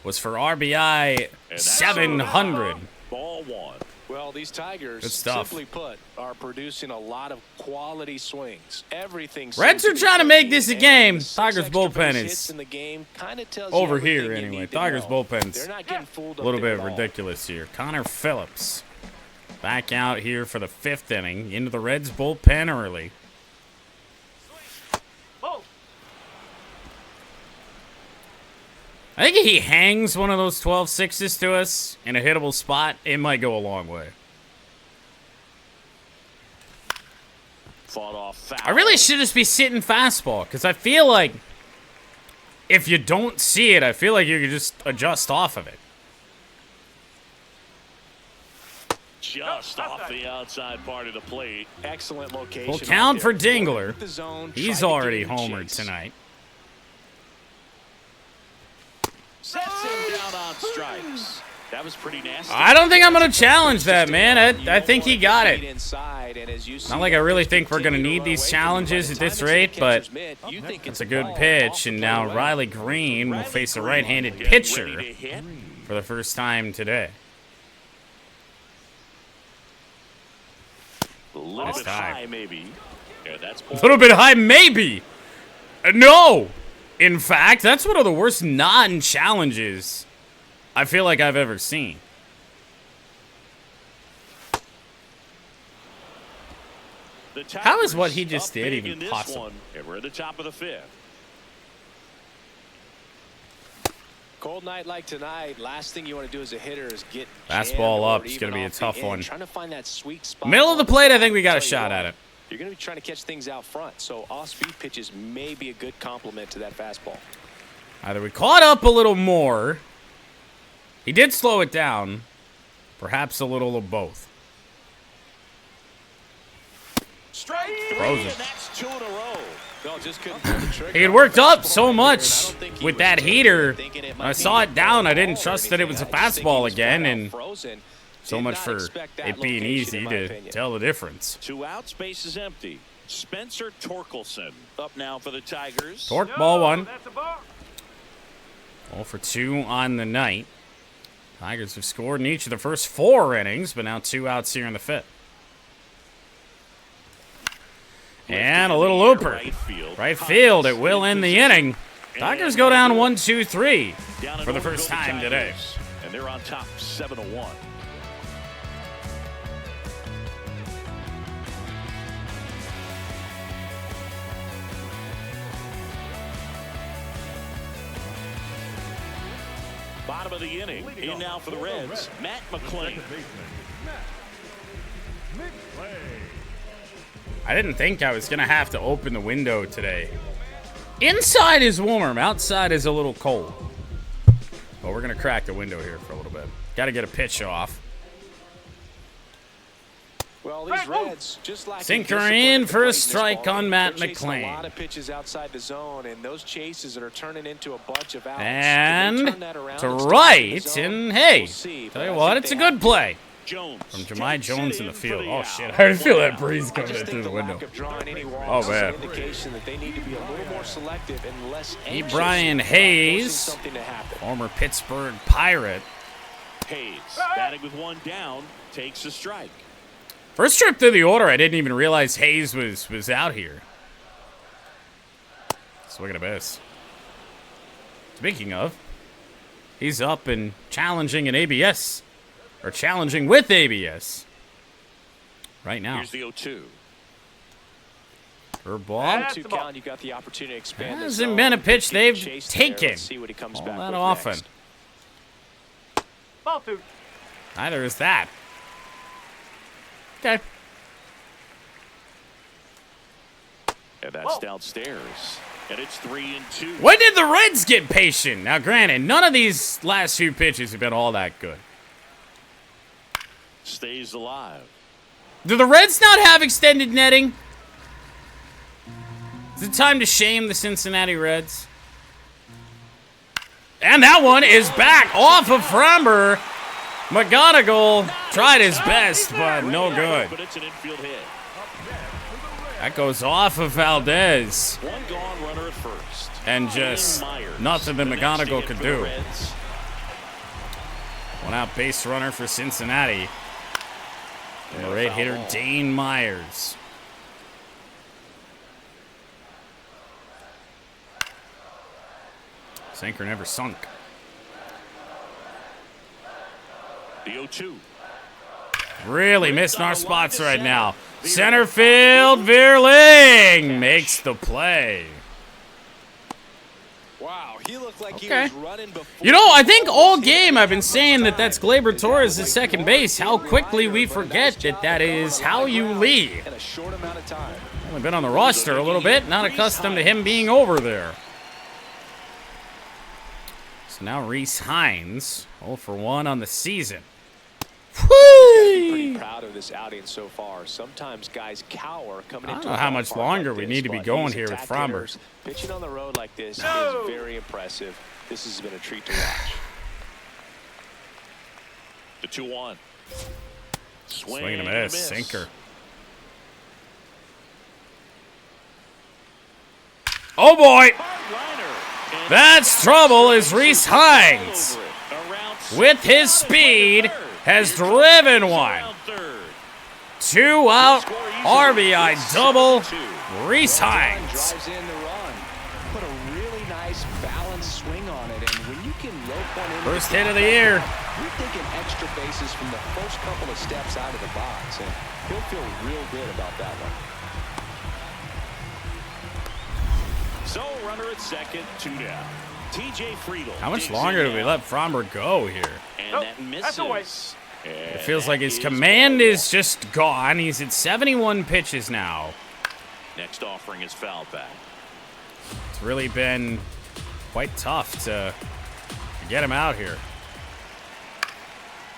was for RBI 700. Ball one. Well, these Tigers, Good stuff. simply put, are producing a lot of quality swings. Everything. Reds are trying to make this a game. Tigers bullpen is in the game kinda tells over you everything here you anyway. need to Tigers know. bullpen's They're not getting fooled a up little there bit at all. ridiculous here. Connor Phillips back out here for the 5th inning into the Reds bullpen early. I think if he hangs one of those 12-6s to us in a hittable spot, it might go a long way. Fought off foul. I really should just be sitting fastball, because I feel like if you don't see it, I feel like you could just adjust off of it. Just off the outside part of the plate. Excellent location. Full count out for there. Dingler. The zone, He's tried to already get in the homered chase. tonight. Sets him down on strikes. That was pretty nasty. I don't think I'm going to challenge that, man. I think he got it. Inside, and as you see, Not like I really think we're going to need these challenges at this rate, but it's a good pitch. And now Riley Green will face a right-handed pitcher for the first time today. A little Nice bit time. high, maybe. Yeah, that's A little bit high, maybe. No. In fact, that's one of the worst non-challenges I feel like I've ever seen. How is what he just did even possible? And we're at the top of the 5th. Cold night like tonight, last thing you want to do as a hitter is get Fastball jammed up. or It's even going to be a off the tough end. one. Trying to find that sweet spot. Middle of the plate, I think we got a shot at it. You're going to be trying to catch things out front, so off-speed pitches may be a good complement to that fastball. Either we caught up a little more. He did slow it down. Perhaps a little of both. Strike 3, Frozen. and that's 2 in a row. No, just couldn't pull the trigger. He had worked up so much with that heater. When I saw it down, I didn't trust that it was a fastball again, and so much for it being easy to tell the difference. 2 outs, base is empty. Spencer Torkelson up now for the Tigers. Torque, ball 1. 0 for 2 on the night. Tigers have scored in each of the first 4 innings, but now 2 outs here in the 5th. And a little looper. Right field, it will end the inning. Tigers go down 1-2-3 for the first time today. And they're on top 7-1. Bottom of the inning. In now for the Reds, Matt McClain. I didn't think I was going to have to open the window today. Inside is warm. Outside is a little cold. But we're going to crack the window here for a little bit. Got to get a pitch off. Well, these Reds, just like Sinker in for a strike on Matt McClain. A lot of pitches outside the zone, and those chases are turning into a bunch of outs. And to right, and hey, tell you what, it's a good play. Jones. From Jahmai Jones in the field. Oh, shit. I feel that breeze coming in through the window. Oh, man. E. Brian Hayes, former Pittsburgh Pirate. Hayes, batting with 1 down, takes a strike. First trip through the order, I didn't even realize Hayes was out here. Swing and a miss. Speaking of, he's up and challenging an ABS. Or challenging with ABS. Right now. Here's the 0-2. Curveball. Two count, you got the opportunity to expand the Hasn't zone. been a pitch Keep the they've chase taken there. Let's see what he comes all back that with often. next. Ball 2. Neither is that. Okay. And that's downstairs. And it's 3-2. When did the Reds get patient? Now, granted, none of these last few pitches have been all that good. Stays alive. Do the Reds not have extended netting? Is it time to shame the Cincinnati Reds? And that one is back off of Framber. McGonigal tried his best, but no good. But it's an infield hit. That goes off of Valdez. One gone runner at first. And just nothing that McGonigal could do. One out base runner for Cincinnati. Number 8 hitter Dane Myers. Sinker never sunk. The 0-2. Really missing our spots right now. Center field, Veerling makes the play. Wow, he looked like he Okay. was running before. You know, I think all game I've been saying that that's Gleyber Torres at second base. How quickly we forget that that is how you lead. In a short amount of time. Only been on the roster a little bit, not accustomed to him being over there. So now Reese Hines, 0 for 1 on the season. Pretty proud of this outing so far. Sometimes guys cower coming into. I don't know how much longer we need to be going here with Framber. Pitching on the road like this is very impressive. This has been a treat to watch. The 2-1. Swing and a miss, sinker. Oh boy! That's trouble as Reese Hines, with his speed, has driven one. 2 out, RBI double, Reese Hines. Drives in the run. Put a really nice balanced swing on it, and when you can rope one in. First hit of the year. You're thinking extra bases from the first couple of steps out of the box, and he'll feel real good about that one. So runner at second, 2 down. TJ Friedel. How much longer do we let Framber go here? And Nope, that misses. that's a waste. And It feels that like his is command ball. is just gone. He's at 71 pitches now. Next offering is foul back. It's really been quite tough to get him out here.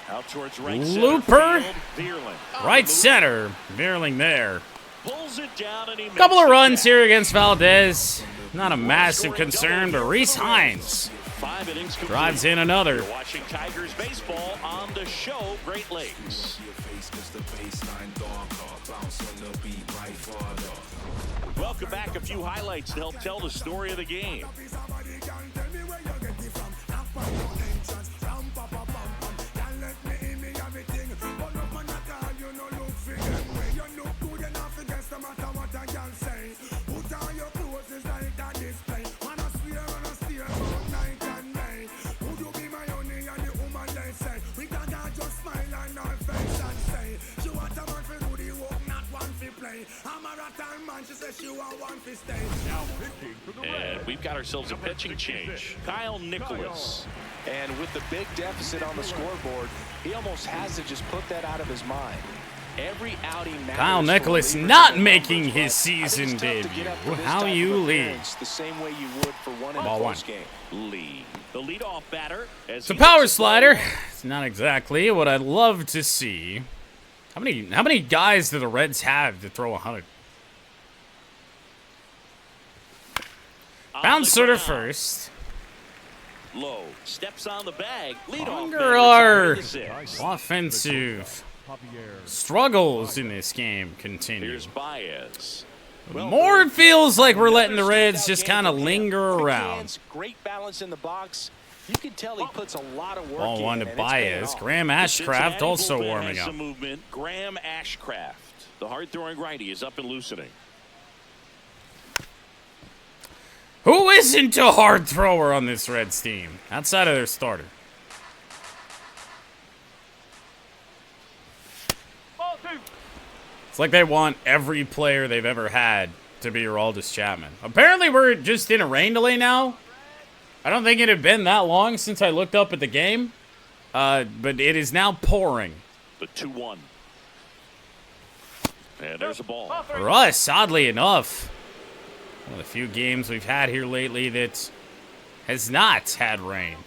Out towards right Looper. center field, Veerling. Right center, Veerling there. Pulls it down and he Couple makes of the runs catch. here against Valdez. Not a massive concern, but Reese Hines 5 innings complete. drives in another. You're watching Tigers baseball on the show Great Lakes. Welcome back. A few highlights to help tell the story of the game. And we've got ourselves a pitching change. Kyle Nicholas. And with the big deficit on the scoreboard, he almost has to just put that out of his mind. Every outing matters. Kyle for Nicholas relievers not and making numbers, his but I think season it's tough to debut. get up for this How type you of lead. appearance the same way you would for one in Ball the one. post game. Lee. The leadoff batter. It's a power slider. It's not exactly what I'd love to see. How many guys do the Reds have to throw 100? Bouncer to first. Low. Steps on the bag. Leadoff Longer batter our retired to 6. offensive struggles in this game continue. Here's Baez. More it feels like we're letting the Reds just kind of linger around. Great balance in the box. You can tell he puts a lot of work Ball in. one to and it's paying Baez. off. Graham The Ashcraft Cincinnati also bullpen warming has up. some movement. Graham Ashcraft. The hard-throwing righty is up and loosening. Who isn't a hard thrower on this Reds team outside of their starter? Ball 2. It's like they want every player they've ever had to be Aroldis Chapman. Apparently we're just in a rain delay now. I don't think it had been that long since I looked up at the game. But it is now pouring. The 2-1. And there's a ball. Ball 3. For us, oddly enough, one of the few games we've had here lately that has not had rain.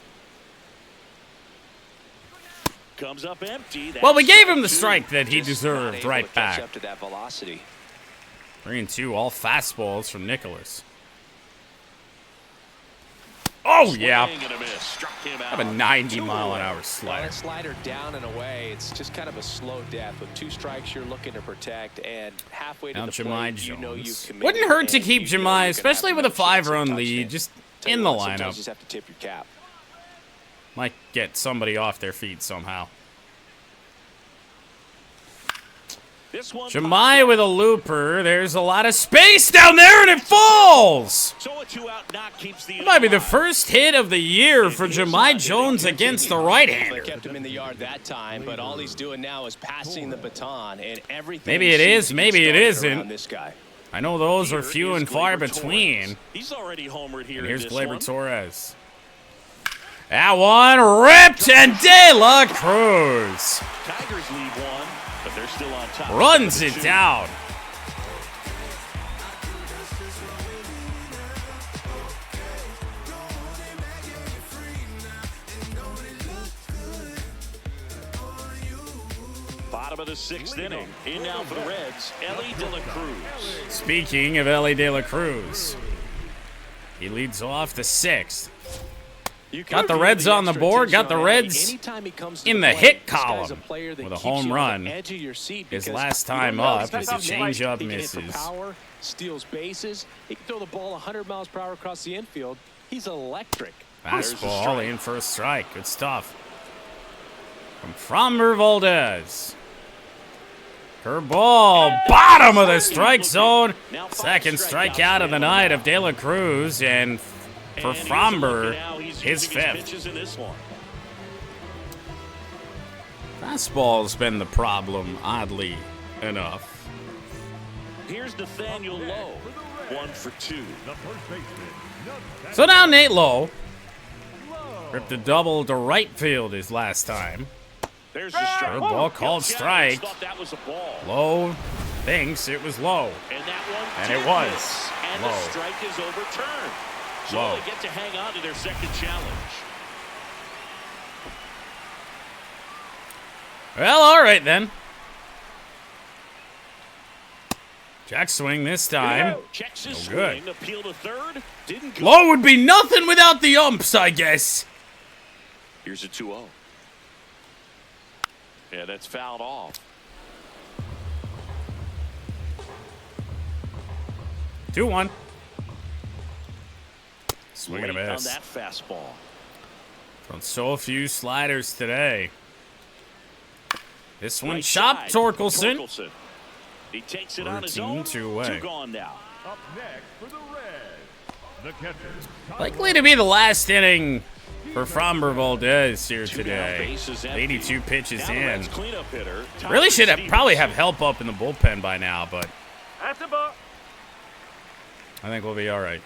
Comes up empty. Well, we That's gave him the two. strike that he Just not deserved able right to catch back. up to that velocity. 3-2, all fastballs from Nicholas. Oh, yeah. Swing and a miss. Struck him I have a out. 90-mile-an-hour Well, slider. that slider down and away. It's just kind of a slow death. With 2 strikes, you're looking to protect, and halfway to Now the Jemai plate, you know you've Jones. committed. Wouldn't hurt to and keep you know Jemai, you're gonna especially have with a no chance of 5-run touching lead, it. just Tell in you the what, sometimes lineup. You just have to tip your cap. Might get somebody off their feet somehow. This one Jemai with a looper. There's a lot of space down there, and it falls! So a 2-out knock keeps the It might be the alive. first hit of the year for Jemai Jones against the They right-hander. kept him in the yard that time, but all he's doing now is passing the baton, and everything. Maybe it seems is, to be maybe it started isn't. around This guy. I know those are Here few is and far Gleyber between. Torres. He's already homered here. And here's in this Gleyber one. Torres. That one ripped, and De La Cruz Tigers lead one, but they're still on top. runs With it the 2. down. Bottom of the 6th inning. In now for the Reds, Ellie De La Cruz. Speaking of Ellie De La Cruz, he leads off the 6th. You can Got the feel Reds on the extra board, tension got the on Reds Ellie. Anytime he comes to in the plate, hit this guy's a column player that with a keeps home you on run. the edge of your seat His because last you don't time know up exactly as the how he likes. changeup He can hit for misses. power, steals bases. He can throw the ball 100 miles per hour across the infield. He's electric. There's a Fastball strike. in for a strike. Good stuff. From Framber Valdez. Curveball, bottom of the strike zone. Second strikeout of the night of De La Cruz, and for And here's a look Framber, at how he's his using 5th. pitches in this one. Fastball's been the problem, oddly enough. Here's Nathaniel Lowe. 1 for 2. So now Nate Lowe ripped a double to right field his last time. There's the strike. Curveball called Jones strike. thought that was a ball. Lowe thinks it was low. And that one And did it was miss. And low. the strike is overturned. So Low. they get to hang on to their second challenge. Well, all right then. Jack swing this time. Checks his Oh, good. swing. Appeal to third. Didn't go. Low would be nothing without the umps, I guess. Here's a 2-0. Yeah, that's fouled off. 2-1. Swing and a Late on miss. that fastball. On so few sliders today. This one Right chopped side. Torkelson. He takes it on his Routine own. 2 away. 2 gone now. Up next for the Reds, the catcher. Likely to be the last inning for Framber Valdez here 2 down, today. bases empty. 82 pitches Now the in. Reds cleanup hitter. Really should Tyler probably have Stevenson. help up in the bullpen by now, but That's a ball. I think we'll be all right.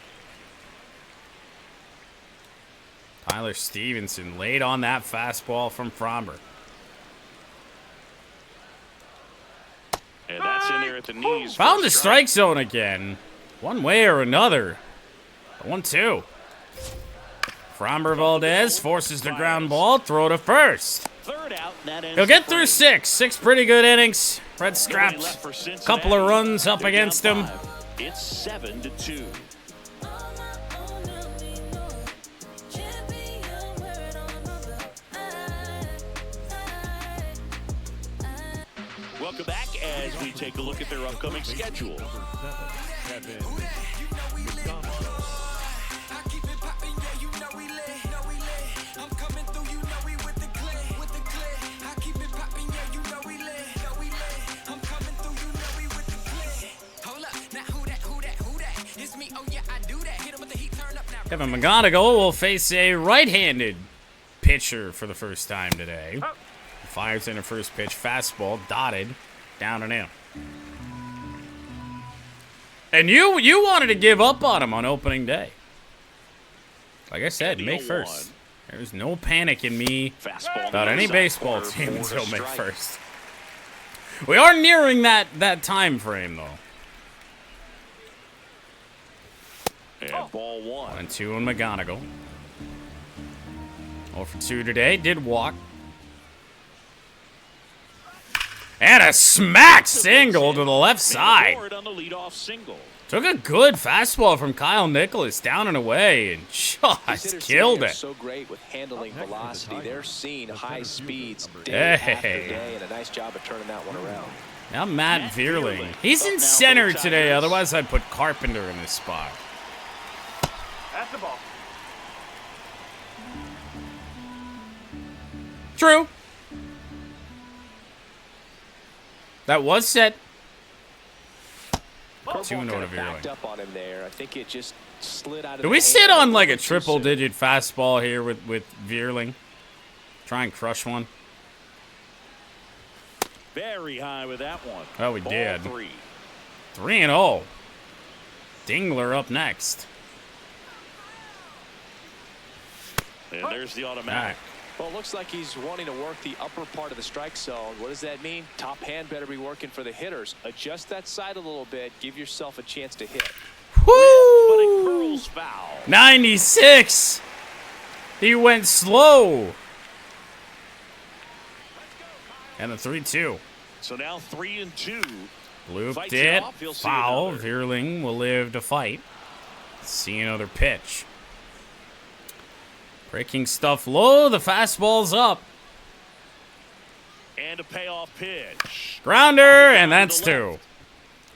Tyler Stevenson laid on that fastball from Framber. And that's in there at the knees. for Found a the strike zone again. One way or another. 1-2. Framber Valdez forces the ground ball, throw to first. Third out, and that ends He'll get the through frame. 6 pretty good innings. Red Nobody scrapped left for a Cincinnati. couple of runs up They're against down him. 5. It's 7-2. Welcome back as we take a look at their upcoming schedule. Kevin McGonigal will face a right-handed pitcher for the first time today. Fires in a first pitch fastball, dotted, down and in. And you wanted to give up on him on opening day. Like I said, And the May 0-1. 1st. There's no panic in me Fastball about to any the baseball outside team corner for until a May strike. 1st. We are nearing that time frame, though. And ball 1. 1-2 on McGonigal. 0 for 2 today. Did walk. And a smack single to the left side. On the leadoff single. Took a good fastball from Kyle Nicholas down and away and just killed it. So great with handling velocity. They're seeing high speeds day after day, and a nice job of turning that one around. Now Matt Vierling. He's in center today, otherwise I'd put Carpenter in this spot. That's the ball. True. That was set. 2-0 to Backed Vierling. up on him there. I think it just slid out of. Do we sit on like a triple-digit fastball here with Vierling? Try and crush one. Very high with that one. Oh, we did. 3-0. Dingler up next. And there's the automatic. Well, it looks like he's wanting to work the upper part of the strike zone. What does that mean? Top hand better be working for the hitters. Adjust that side a little bit. Give yourself a chance to hit. Woo! 96. He went slow. And a 3-2. So now 3-2. Looped it. Foul. Vierling will live to fight. See another pitch. Breaking stuff low. The fastball's up. And a payoff pitch. Grounder, and that's 2.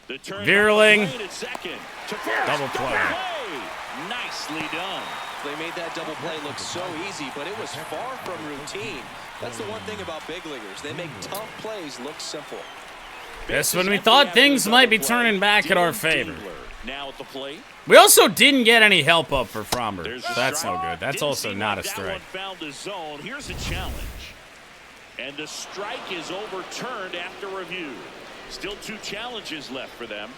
Vierling. Double play. Nicely done. They made that double play look so easy, but it was far from routine. That's the one thing about big leaguers. They make tough plays look simple. Just when we thought things might be turning back in our favor. Now at the plate. We also didn't get any help up for Fromber. So that's no good. That's also not a strike. Found the zone. Here's a challenge. And the strike is overturned after review. Still 2 challenges left for them.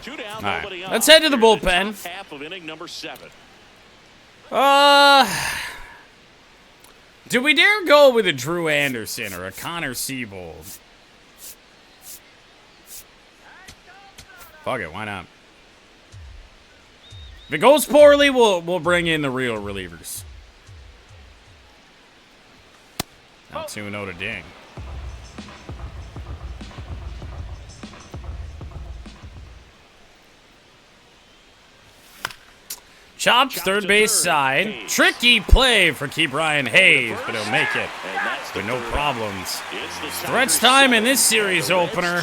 2 down, nobody on. Let's head to the bullpen. Half of inning number 7. Do we dare go with a Drew Anderson or a Connor Siebold? Fuck it, why not? If it goes poorly, we'll bring in the real relievers. Now 2-0 to Ding. Chopped third base side. Tricky play for Key Brian Hayes, but he'll make it with no problems. Stretch time in this series opener.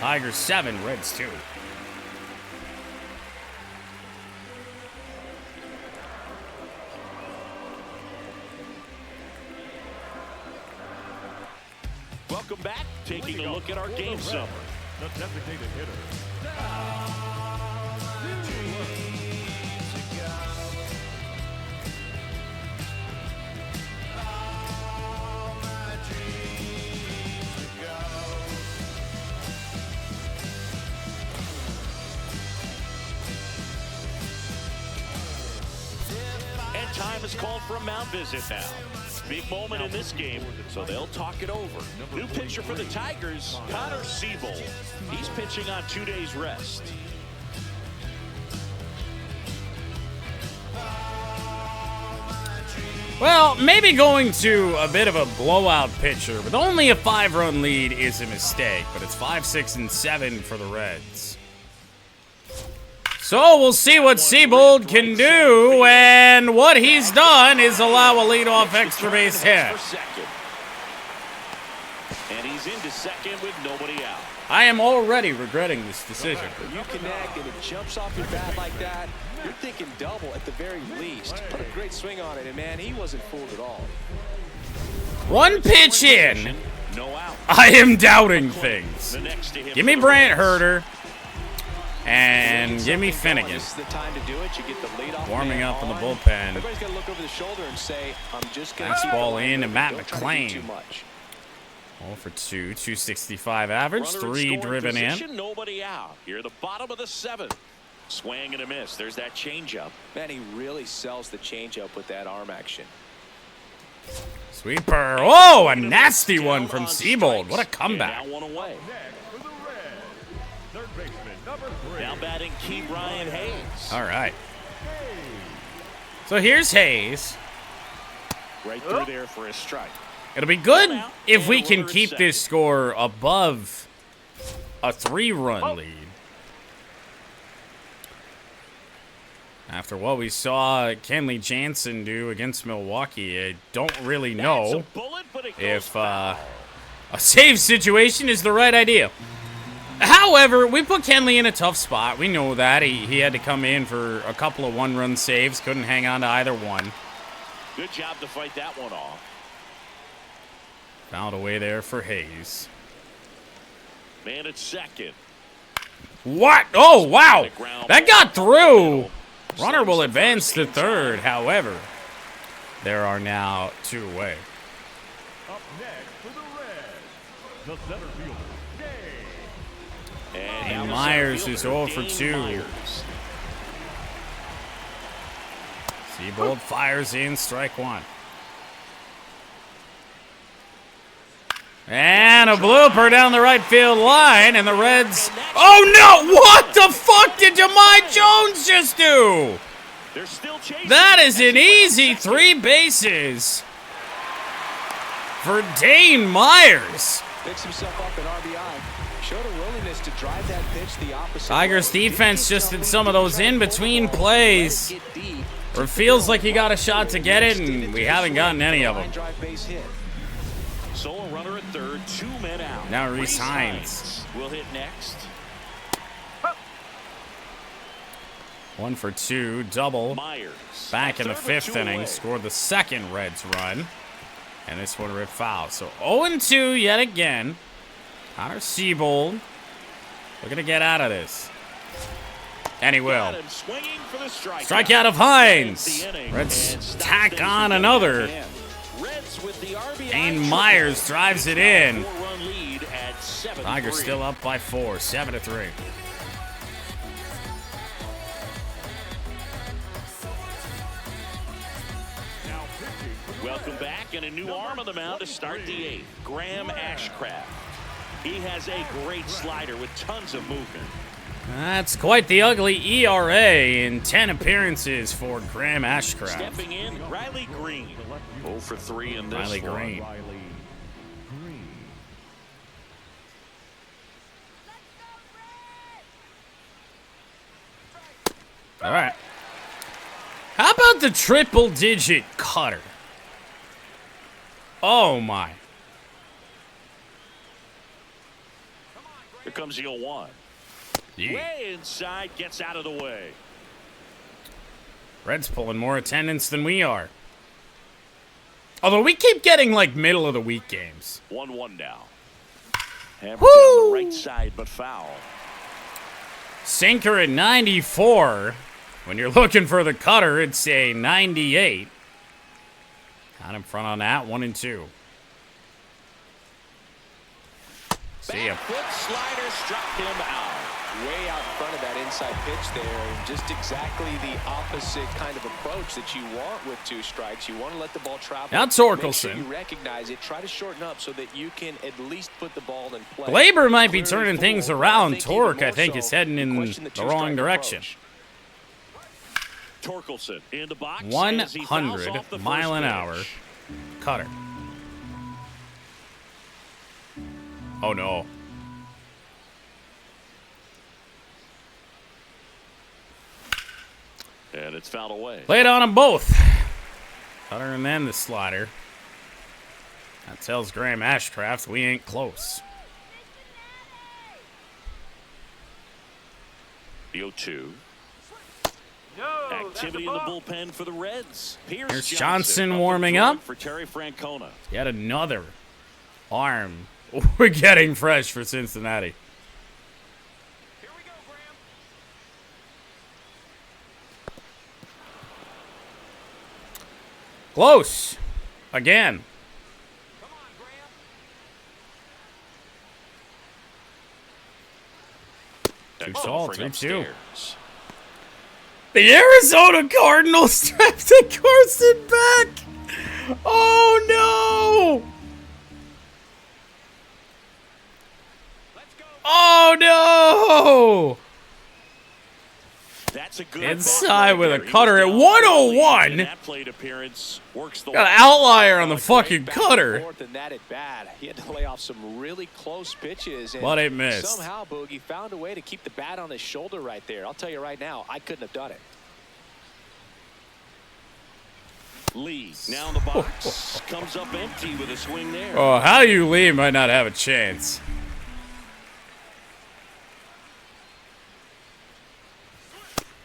Tigers 7, Reds 2. Welcome back. Taking a look at our game summary. The designated hitter. And time is called for a mound visit now. Big moment in this game, so they'll talk it over. New pitcher for the Tigers, Connor Siebold. He's pitching on 2 days rest. Well, maybe going to a bit of a blowout pitcher with only a 5-run lead is a mistake, but it's 5, 6, and 7 for the Reds. So we'll see what Siebold can do, and what he's done is allow a leadoff extra base hit. And he's into second with nobody out. I am already regretting this decision. When you connect and it jumps off your bat like that, you're thinking double at the very least. Put a great swing on it, and man, he wasn't fooled at all. One pitch in. No out. I am doubting things. Give me Brant Herter. And give me Finnegan. This is the time to do it. You get the leadoff warming up in the bullpen. Everybody's got to look over the shoulder and say, I'm just going to fastball in to Matt McClain. too much. 0 for 2, 265 average, 3 driven in. Nobody out. Here at the bottom of the 7th. Swing and a miss. There's that changeup. Man, he really sells the changeup with that arm action. Sweeper. Oh, a nasty one from Siebold. What a comeback. Now 1 away. Next for the Reds, third baseman number 3. Now batting Key Brian Hayes. All right. So here's Hayes. Right through there for a strike. It'll be good if we can keep this score above a 3-run lead. After what we saw Kenley Jansen do against Milwaukee, I don't really know if a save situation is the right idea. However, we put Kenley in a tough spot. We know that. He had to come in for a couple of 1-run saves. Couldn't hang on to either one. Good job to fight that one off. Found a way there for Hayes. Man at second. What? Oh, wow. That got through. Runner will advance to third. However, there are now 2 away. Up next for the Reds, the center fielder, Gay. And Myers is 0 for 2. Seabold fires in, strike 1. And a blooper down the right field line, and the Reds... Oh, no! What the fuck did Jahmai Jones just do? That is an easy 3 bases for Dane Myers. Picks himself up an RBI. Showed a willingness to drive that pitch the opposite Tigers way. defense just did some of those in-between plays where it feels like you got a shot to get it, and we haven't gotten any of them. Solo runner at third, 2 men out. Now Reese Hines will hit next. 1 for 2, double. Myers Back in the 5th inning, scored the 2nd Reds run. And this one ripped foul. So 0-2 yet again. Connor Seabold looking to get out of this. And he will. Strikeout of Hines. Reds tack on another. Dane Myers drives it in. Tigers still up by 4, 7-3. Welcome back, and a new arm on the mound to start the 8th. Graham Ashcraft. He has a great slider with tons of movement. That's quite the ugly ERA in 10 appearances for Graham Ashcraft. Stepping in, Riley Green. 0 for 3 in this Riley one. Green. All right. How about the triple-digit cutter? Oh, my. Here comes the 0-1. Yeah. Way inside, gets out of the way. Reds pulling more attendance than we are. Although we keep getting, like, middle-of-the-week games. 1-1 now. Hammered Woo! down the right side, but foul. Sinker at 94. When you're looking for the cutter, it's a 98. Out in front on that, 1-2. See ya. Foot slider struck him out. Way out front of that inside pitch there, and just exactly the opposite kind of approach that you want with 2 strikes. You want to let the ball travel. Now Torkelson. Make sure you recognize it. Try to shorten up so that you can at least put the ball in play. Glaber might be turning things around. Torque, I think, is heading in the wrong direction. Torkelson in the box. 100 mile an hour cutter. Oh, no. And it's fouled away. Play it on them both. Cutter and then the slider. That tells Graham Ashcraft we ain't close. The 0-2. Activity in the bullpen for the Reds. Here's Johnson warming up. For Terry Francona. Yet another arm. We're getting fresh for Cincinnati. Here we go, Graham. Close. Again. Come on, Graham. 2 salt, Offering 3-2. upstairs. The Arizona Cardinals drafted Carson back. Oh, no. Let's go. Oh, no. That That's a good inside with a He cutter was at down 101. and that plate appearance works the Got an outlier on the fucking Back and cutter. forth, and that at bat. He had to lay off some really close pitches. And But it missed. somehow, Boogie found a way to keep the bat on his shoulder right there. I'll tell you right now, I couldn't have done it. Lee now in the box comes up empty with a swing there. Oh, how you Lee might not have a chance.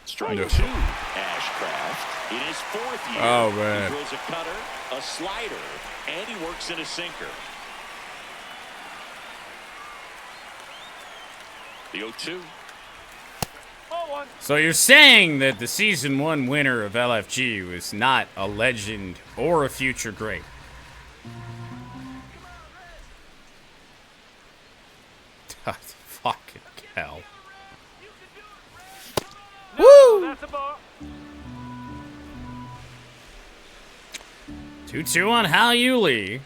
Strike No. 2, Ashcraft. In his 4th year, Oh, man. he throws a cutter, a slider, and he works in a sinker. The 0-2. So you're saying that the season 1 winner of LFG was not a legend or a future great? Fucking hell. Woo! That's a ball. 2-2 on Hal Yulee.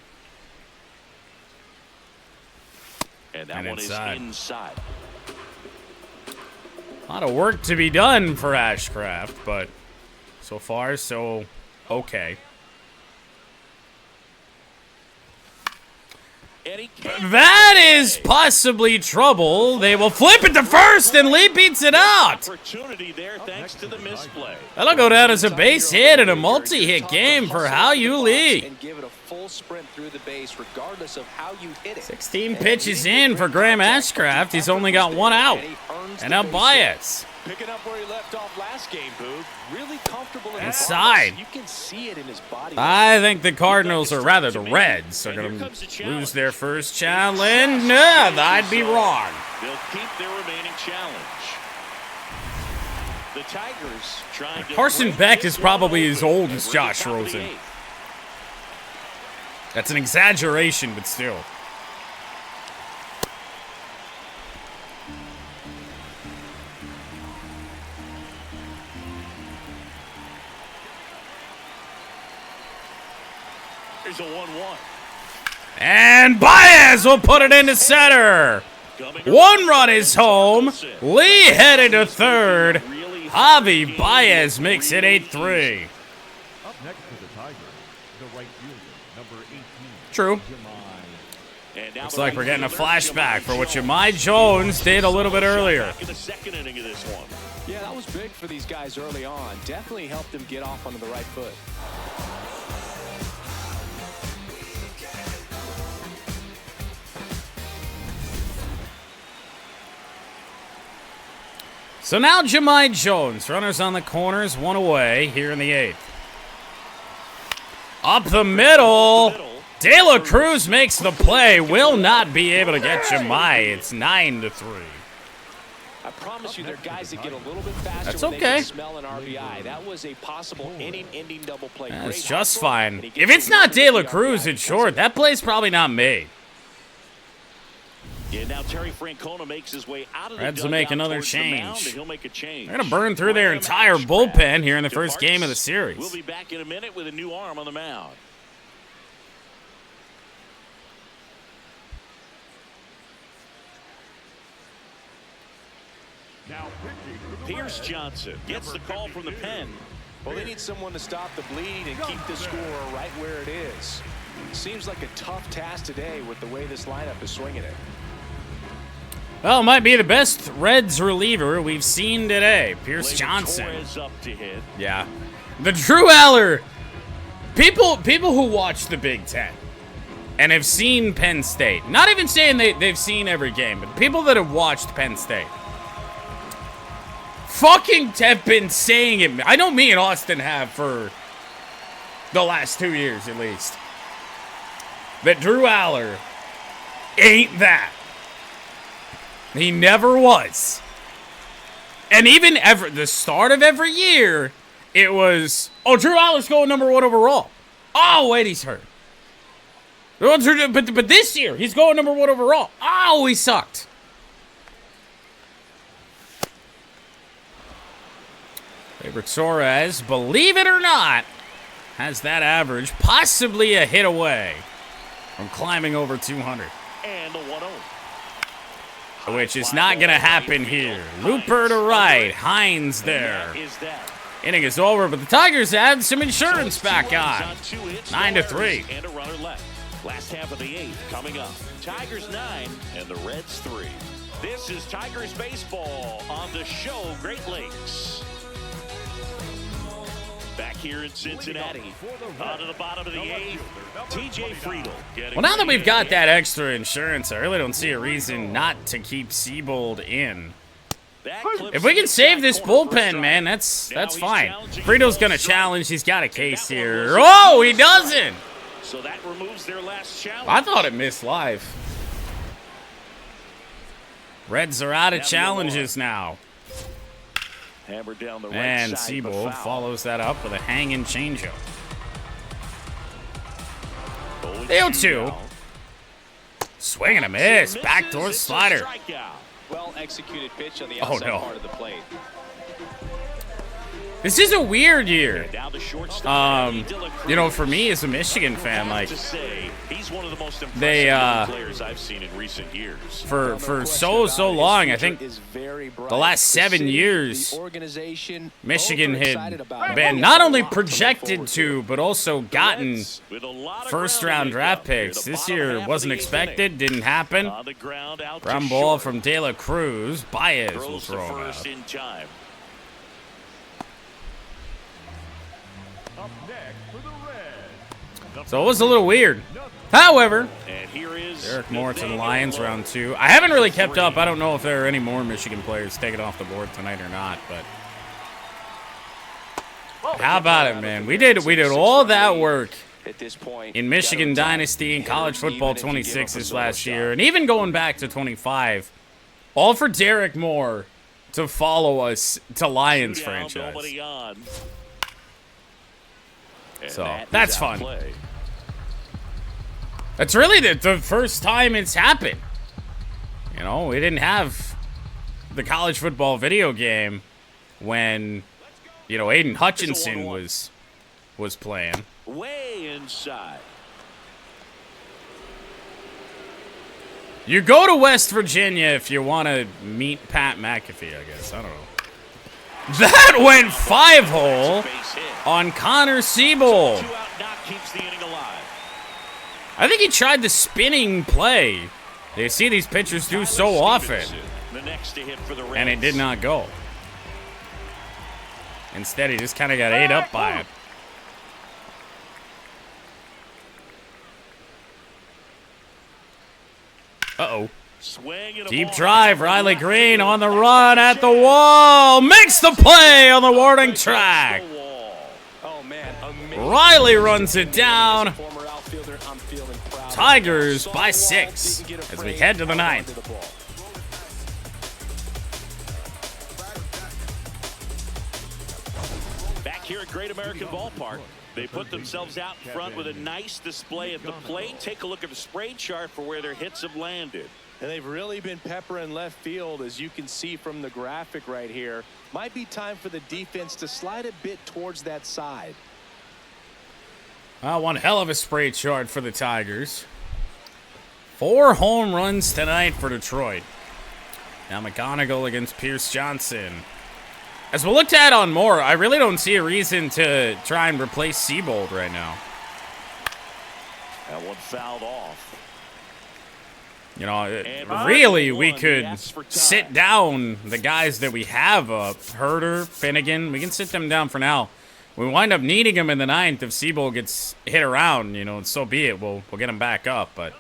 And that And one inside. is inside. A lot of work to be done for Ashcraft, but so far, so okay. And he can't That is possibly trouble. They will flip it to first, and Lee beats it out. opportunity there thanks to the misplay. That'll go down as a base hit and a multi-hit game for Hal Yulee. And give it a full sprint through the base, regardless of how you hit it. 16 pitches in for Graham Ashcraft. He's only got one out. And now Baez. Picking up where he left off last game, Boog. Really comfortable in Inside. the box. You can see it in his body. I think the Cardinals, or rather the Reds, are going to lose their first challenge. No, I'd be wrong. They'll keep their remaining challenge. The Tigers trying to Carson break Beck this is probably one as open. old And as we're at Josh the top of the Rosen. 8th. That's an exaggeration, but still. There's a 1-1. And Baez will put it into center. One run is home. Lee headed to third. Javi Baez makes it 8-3. Up next to the Tigers, the right fielder, number 18. True. And now Looks the like we're right getting a fielder, flashback for what Jahmai Jahmai Jones did a little bit earlier. Back in the 2nd inning of this one. Yeah, that was big for these guys early on. Definitely helped them get off onto the right foot. So now Jahmai Jones, runners on the corners, one away here in the 8th. Up the middle. De La Cruz makes the play. Will not be able to get Jahmai. It's 9-3. I promise you, there are guys that get a little bit faster That's when okay. they can smell an RBI. That was a possible inning-ending double play. That's Great just hustle, fine. and he If gets it's a not really De La big Cruz, RBI it's because short. of That play's probably not made. Yeah, now Terry Francona makes his way out of the Reds will make dugout another towards the mound, change. and he'll make a change. They're going to burn through their Graham entire Ashcraft bullpen here in the first departs. game of the series. We'll be back in a minute with a new arm on the mound. Now pitching for the Pierce Reds, Johnson gets the call from the pen. Well, they need someone to stop the bleeding and keep the score right where it is. Seems like a tough task today with the way this lineup is swinging it. Well, it might be the best Reds reliever we've seen today. Pierce Gleyber Johnson. Torres up to hit. Yeah. The Drew Aller. People who watch the Big Ten and have seen Penn State, not even saying they've seen every game, but people that have watched Penn State fucking have been saying it. I know me and Austin have for the last 2 years at least. That Drew Aller ain't that. He never was. And even the start of every year, it was, oh, Drew Aller's going number 1 overall. Oh, wait, he's hurt. But this year, he's going number 1 overall. Oh, he sucked. Gleyber Torres, believe it or not, has that average, possibly a hit away from climbing over 200. And the 1-0. which is not going to happen here. Looper to right. Hines there. Inning is over, but the Tigers add some insurance back on. 9-3. And a runner left. Last half of the 8th coming up. Tigers 9 and the Reds 3. This is Tigers baseball on the show Great Lakes. Back here in Cincinnati, on to the bottom of the 8th, TJ Friedel. Well, now that we've got that extra insurance, I really don't see a reason not to keep Siebold in. If we can save this bullpen, man, that's fine. Friedel's going to challenge. He's got a case here. Oh, he doesn't. So that removes their last challenge. I thought it missed live. Reds are out of challenges now. Hammer down the right And side, Siebold follows that up with a hanging changeup. 0-2. Swing and a miss. Backdoor slider. Well executed pitch on the outside part of the plate. This is a weird year. You know, for me as a Michigan fan, like, he's one of the most they players I've seen in recent years. For so long, I think the last 7 years, Michigan had been not only projected to, but also gotten first-round draft picks. This year wasn't expected, didn't happen. Ground ball from De La Cruz. Baez will throw it out. So it was a little weird. However, Derek Moore to the Lions, round 2. I haven't really kept up. I don't know if there are any more Michigan players taken off the board tonight or not, but how about it, man? We did all that work in Michigan Dynasty and College Football 26s last year, and even going back to 25, all for Derek Moore to follow us to Lions franchise. So that's fun. That's really the first time it's happened. You know, we didn't have the college football video game when, you know, Aiden Hutchinson was playing. Way inside. You go to West Virginia if you want to meet Pat McAfee, I guess. I don't know. That went 5-hole on Connor Siebold. I think he tried the spinning play. They see these pitchers do so often. And it did not go. Instead, he just kind of got ate up by it. Uh-oh. Deep drive. Riley Green on the run at the wall. Makes the play on the warning track. Riley runs it down. Tigers by 6 as we head to the 9th. Back here at Great American Ballpark, they put themselves out in front with a nice display at the plate. Take a look at the spray chart for where their hits have landed. And they've really been peppering left field, as you can see from the graphic right here. Might be time for the defense to slide a bit towards that side. Well, one hell of a spray chart for the Tigers. 4 home runs tonight for Detroit. Now McGonigal against Pierce Johnson. As we'll look to add on more, I really don't see a reason to try and replace Siebold right now. That one fouled off. You know, really, we could sit down the guys that we have up. Herter, Finnegan, we can sit them down for now. We wind up needing him in the 9th if Siebold gets hit around, you know, so be it. We'll get him back up, but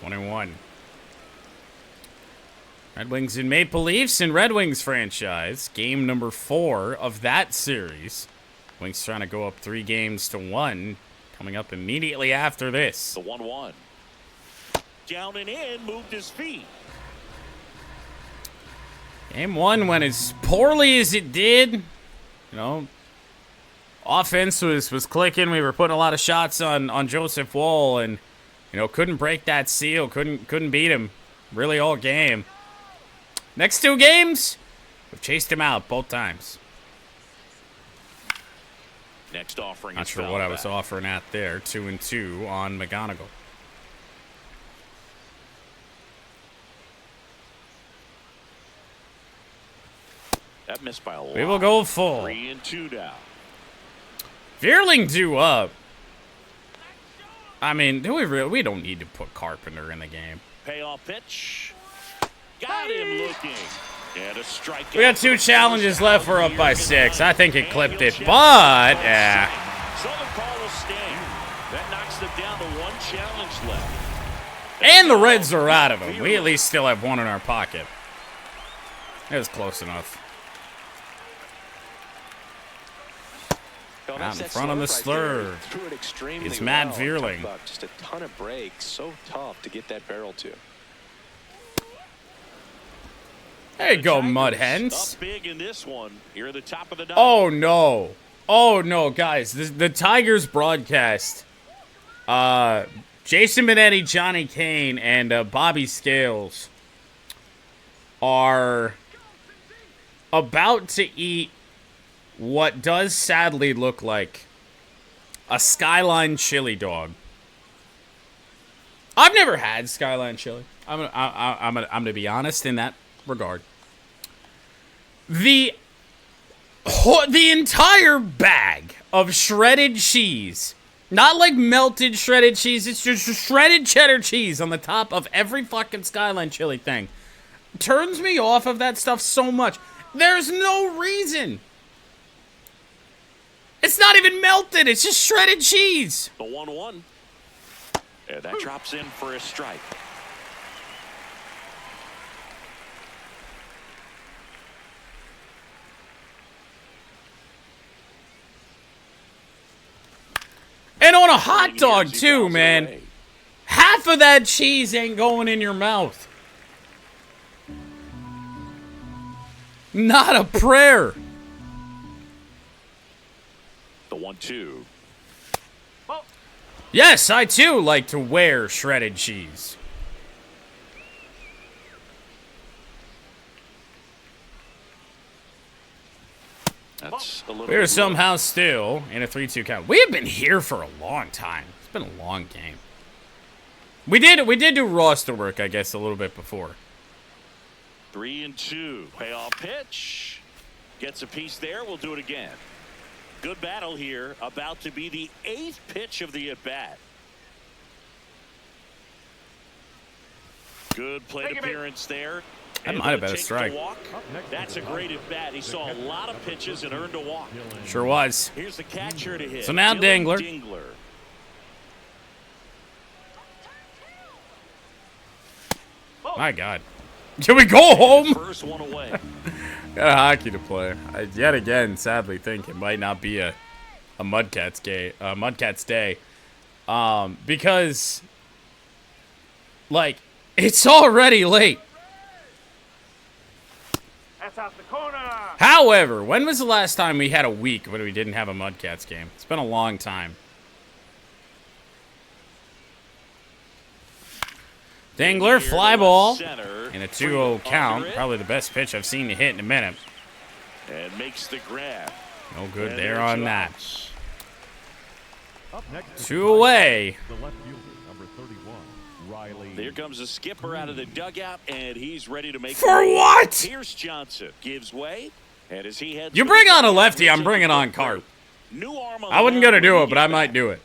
21. Red Wings and Maple Leafs and Red Wings franchise. Game number 4 of that series. Wings trying to go up 3-1 coming up immediately after this. The 1-1. Down and in, moved his feet. Game 1 went as poorly as it did. You know, offense was clicking. We were putting a lot of shots on Joseph Woll, and you know, couldn't break that seal. Couldn't beat him really all game. Next 2 games, we've chased him out both times. Next offering. Not sure what I was offering at there. 2-2 on McGonigal. That missed by a lot. We will go full. 3-2 now. Vierling due up. I mean, we don't need to put Carpenter in the game. Payoff pitch. Got him looking. And a strikeout. We got 2 challenges left. We're up by 6. I think it clipped it, but yeah. So the call will stand. That knocks them down to 1 challenge left. And the Reds are out of them. We at least still have 1 in our pocket. It was close enough. Out in front on the slur. It's Matt Vierling. Just a ton of breaks. So tough to get that barrel to. There you go, Mud Hens. Up big in this one. Here at the top of the ninth. Oh no. Oh no, guys. The Tigers broadcast. Jason Benetti, Johnny Kane, and Bobby Scales are about to eat what does sadly look like a Skyline chili dog. I've never had Skyline chili. I'm gonna be honest in that regard. The entire bag of shredded cheese, not like melted shredded cheese, it's just shredded cheddar cheese on the top of every fucking Skyline chili thing, turns me off of that stuff so much. There's no reason. It's not even melted. It's just shredded cheese. The 1-1. And that drops in for a strike. And on a hot dog, too, man. Half of that cheese ain't going in your mouth. Not a prayer. The 1-2. Yes, I too like to wear shredded cheese. That's a little We are bit somehow still in a 3-2 count. We have been here for a long time. It's been a long game. We did do roster work, I guess, a little bit before. 3-2. Payoff pitch. Gets a piece there. We'll do it again. Good battle here. About to be the 8th pitch of the at-bat. Good plate appearance there. That might have been a strike. That's a great at-bat. He saw a lot of pitches and earned a walk. Sure was. Here's the catcher to hit. So now Dingler. My God. Can we go home? First one away. Got a hockey to play. I yet again sadly think it might not be a Mudcats day. Because like it's already late. That's out the corner. However, when was the last time we had a week when we didn't have a Mudcats game? It's been a long time. Dingler, fly ball, and a 2-0 count. Probably the best pitch I've seen you hit in a minute. And makes the grab. No good there on that. Up next, 2 away. the left fielder, number 31, Riley. There comes the skipper out of the dugout, and he's ready to make For what? Pierce Johnson gives way, and as he heads. You bring on a lefty, I'm bringing on Carp. New arm on I wasn't going to do it, but I might do it.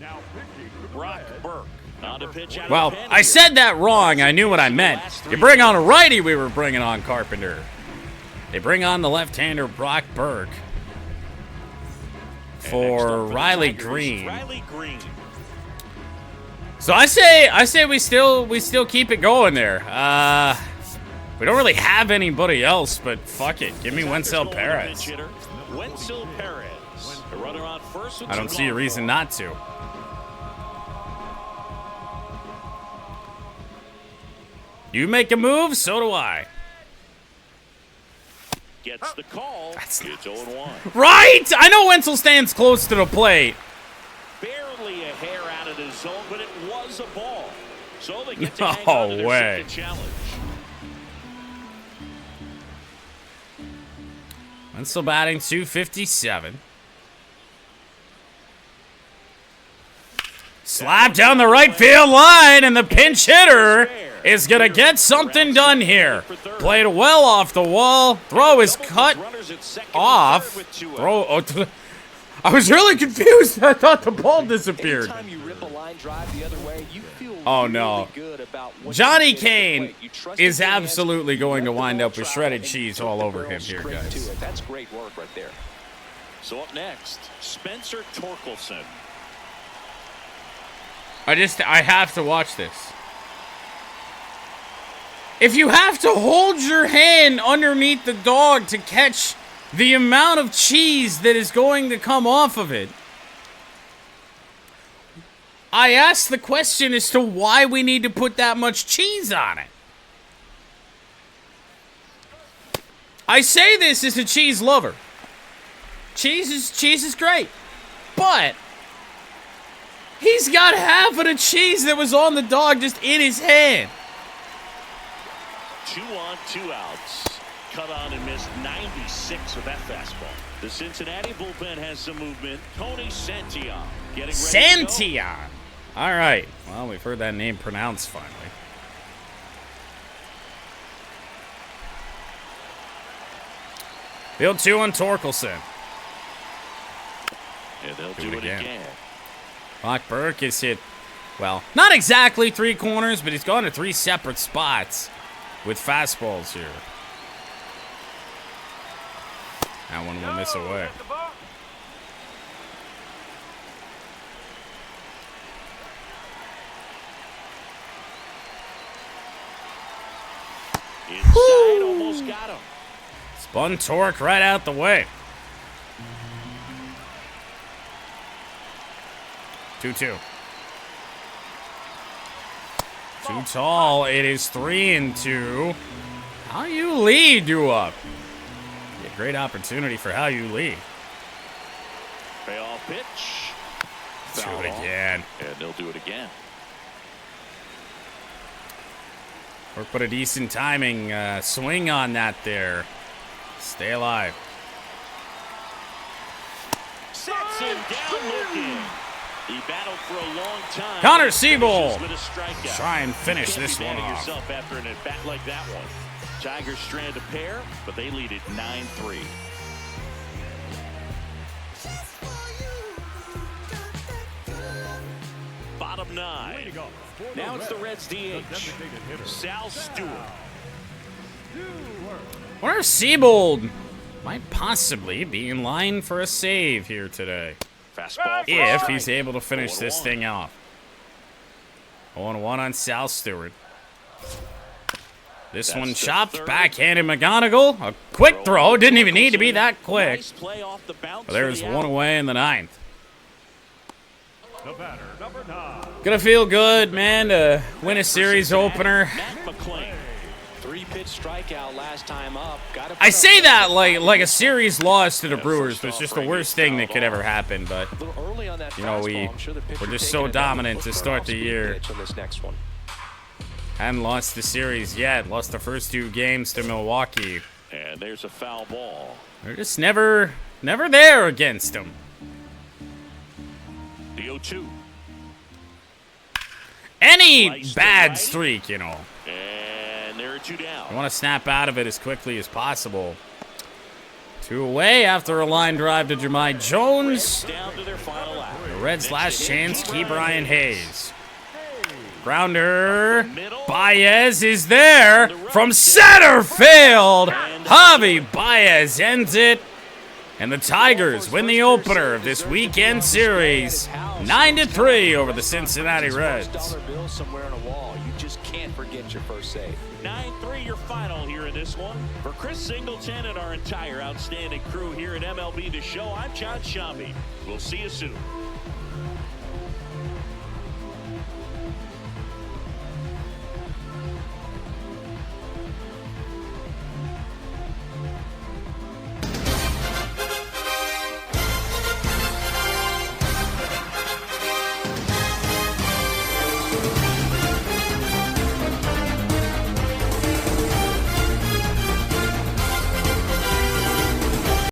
Now pitching to the Brock Reds, Burke on to pitch out Well, of the pen I here. said that wrong. I knew what I meant. You bring on a righty, we were bringing on Carpenter. They bring on the left-hander Brock Burke And next for up the Riley Tigers, Green. Riley Green. So I say we still keep it going there. We don't really have anybody else, but fuck it. Give me Wenzel Perez. Wenzel Perez. The runner on first with I don't two see a gone. reason not to. You make a move, so do I. Gets the call. That's It's 0-1. Right? I know Wenzel stands close to the plate. Barely a hair out of the zone, but it was a ball. So they get to hang No on to their way. second challenge. Wenzel batting 257. Slap down the right field line, and the pinch hitter is going to get something done here. Played well off the wall. Throw is cut off. I was really confused. I thought the ball disappeared. Oh, no. Johnny Kane is absolutely going to wind up with shredded cheese all over him here, guys. That's great work right there. So up next, Spencer Torkelson. I have to watch this. If you have to hold your hand underneath the dog to catch the amount of cheese that is going to come off of it, I ask the question as to why we need to put that much cheese on it. I say this as a cheese lover. Cheese is great, but he's got half of the cheese that was on the dog just in his hand. 2 on, 2 outs. Cut on and missed 96 with that fastball. The Cincinnati bullpen has some movement. Tony Santillan getting ready to go. All right. Well, we've heard that name pronounced finally. Field 2 on Torkelson. And they'll do it again. Brock Burke is hit, well, not exactly 3 corners, but he's gone to 3 separate spots with fastballs here. That one will miss away. Inside, almost got him. Spun torque right out the way. 2-2. Too tall. It is 3-2. How you lead, you up? A great opportunity for how you lead. Payoff pitch. Do it again. And they'll do it again. Or put a decent timing swing on that there. Stay alive. Sets him down looking. He battled for a long time. Connor Siebold. Strikeout. Try and finish this one off. Yourself after an at bat like that one. Tigers strand a pair, but they lead it 9-3. Bottom 9. Now it's the Reds DH. Sal Stewart. Wonder if Siebold might possibly be in line for a save here today. Fastball If he's able to finish this thing off. 0-1 on Sal Stewart. This one chopped, backhanded McGonigal. A quick throw. Didn't even need to be that quick. But there's one away in the 9th. The batter, number 9. Gonna feel good, man, to win a series opener. 3-pitch strikeout last time up. I say that like a series loss to the Brewers was just the worst thing that could ever happen, but you know, we're just so dominant to start the year. Hadn't lost the series yet. Lost the first 2 games to Milwaukee. And there's a foul ball. They're just never there against them. The 0-2. Any bad streak, you know. And there are 2 down. You want to snap out of it as quickly as possible. 2 away after a line drive to Jahmai Jones. Down to their final out. The Reds' last chance, Key Brian Hayes. Grounder. Baez is there from center field. Javi Baez ends it. And the Tigers win the opener of this weekend series, 9-3 over the Cincinnati Reds. Somewhere on a wall. You just can't forget your first save. 9-3 your final here in this one. For Chris Singleton and our entire outstanding crew here at MLB The Show, I'm John Shambi. We'll see you soon.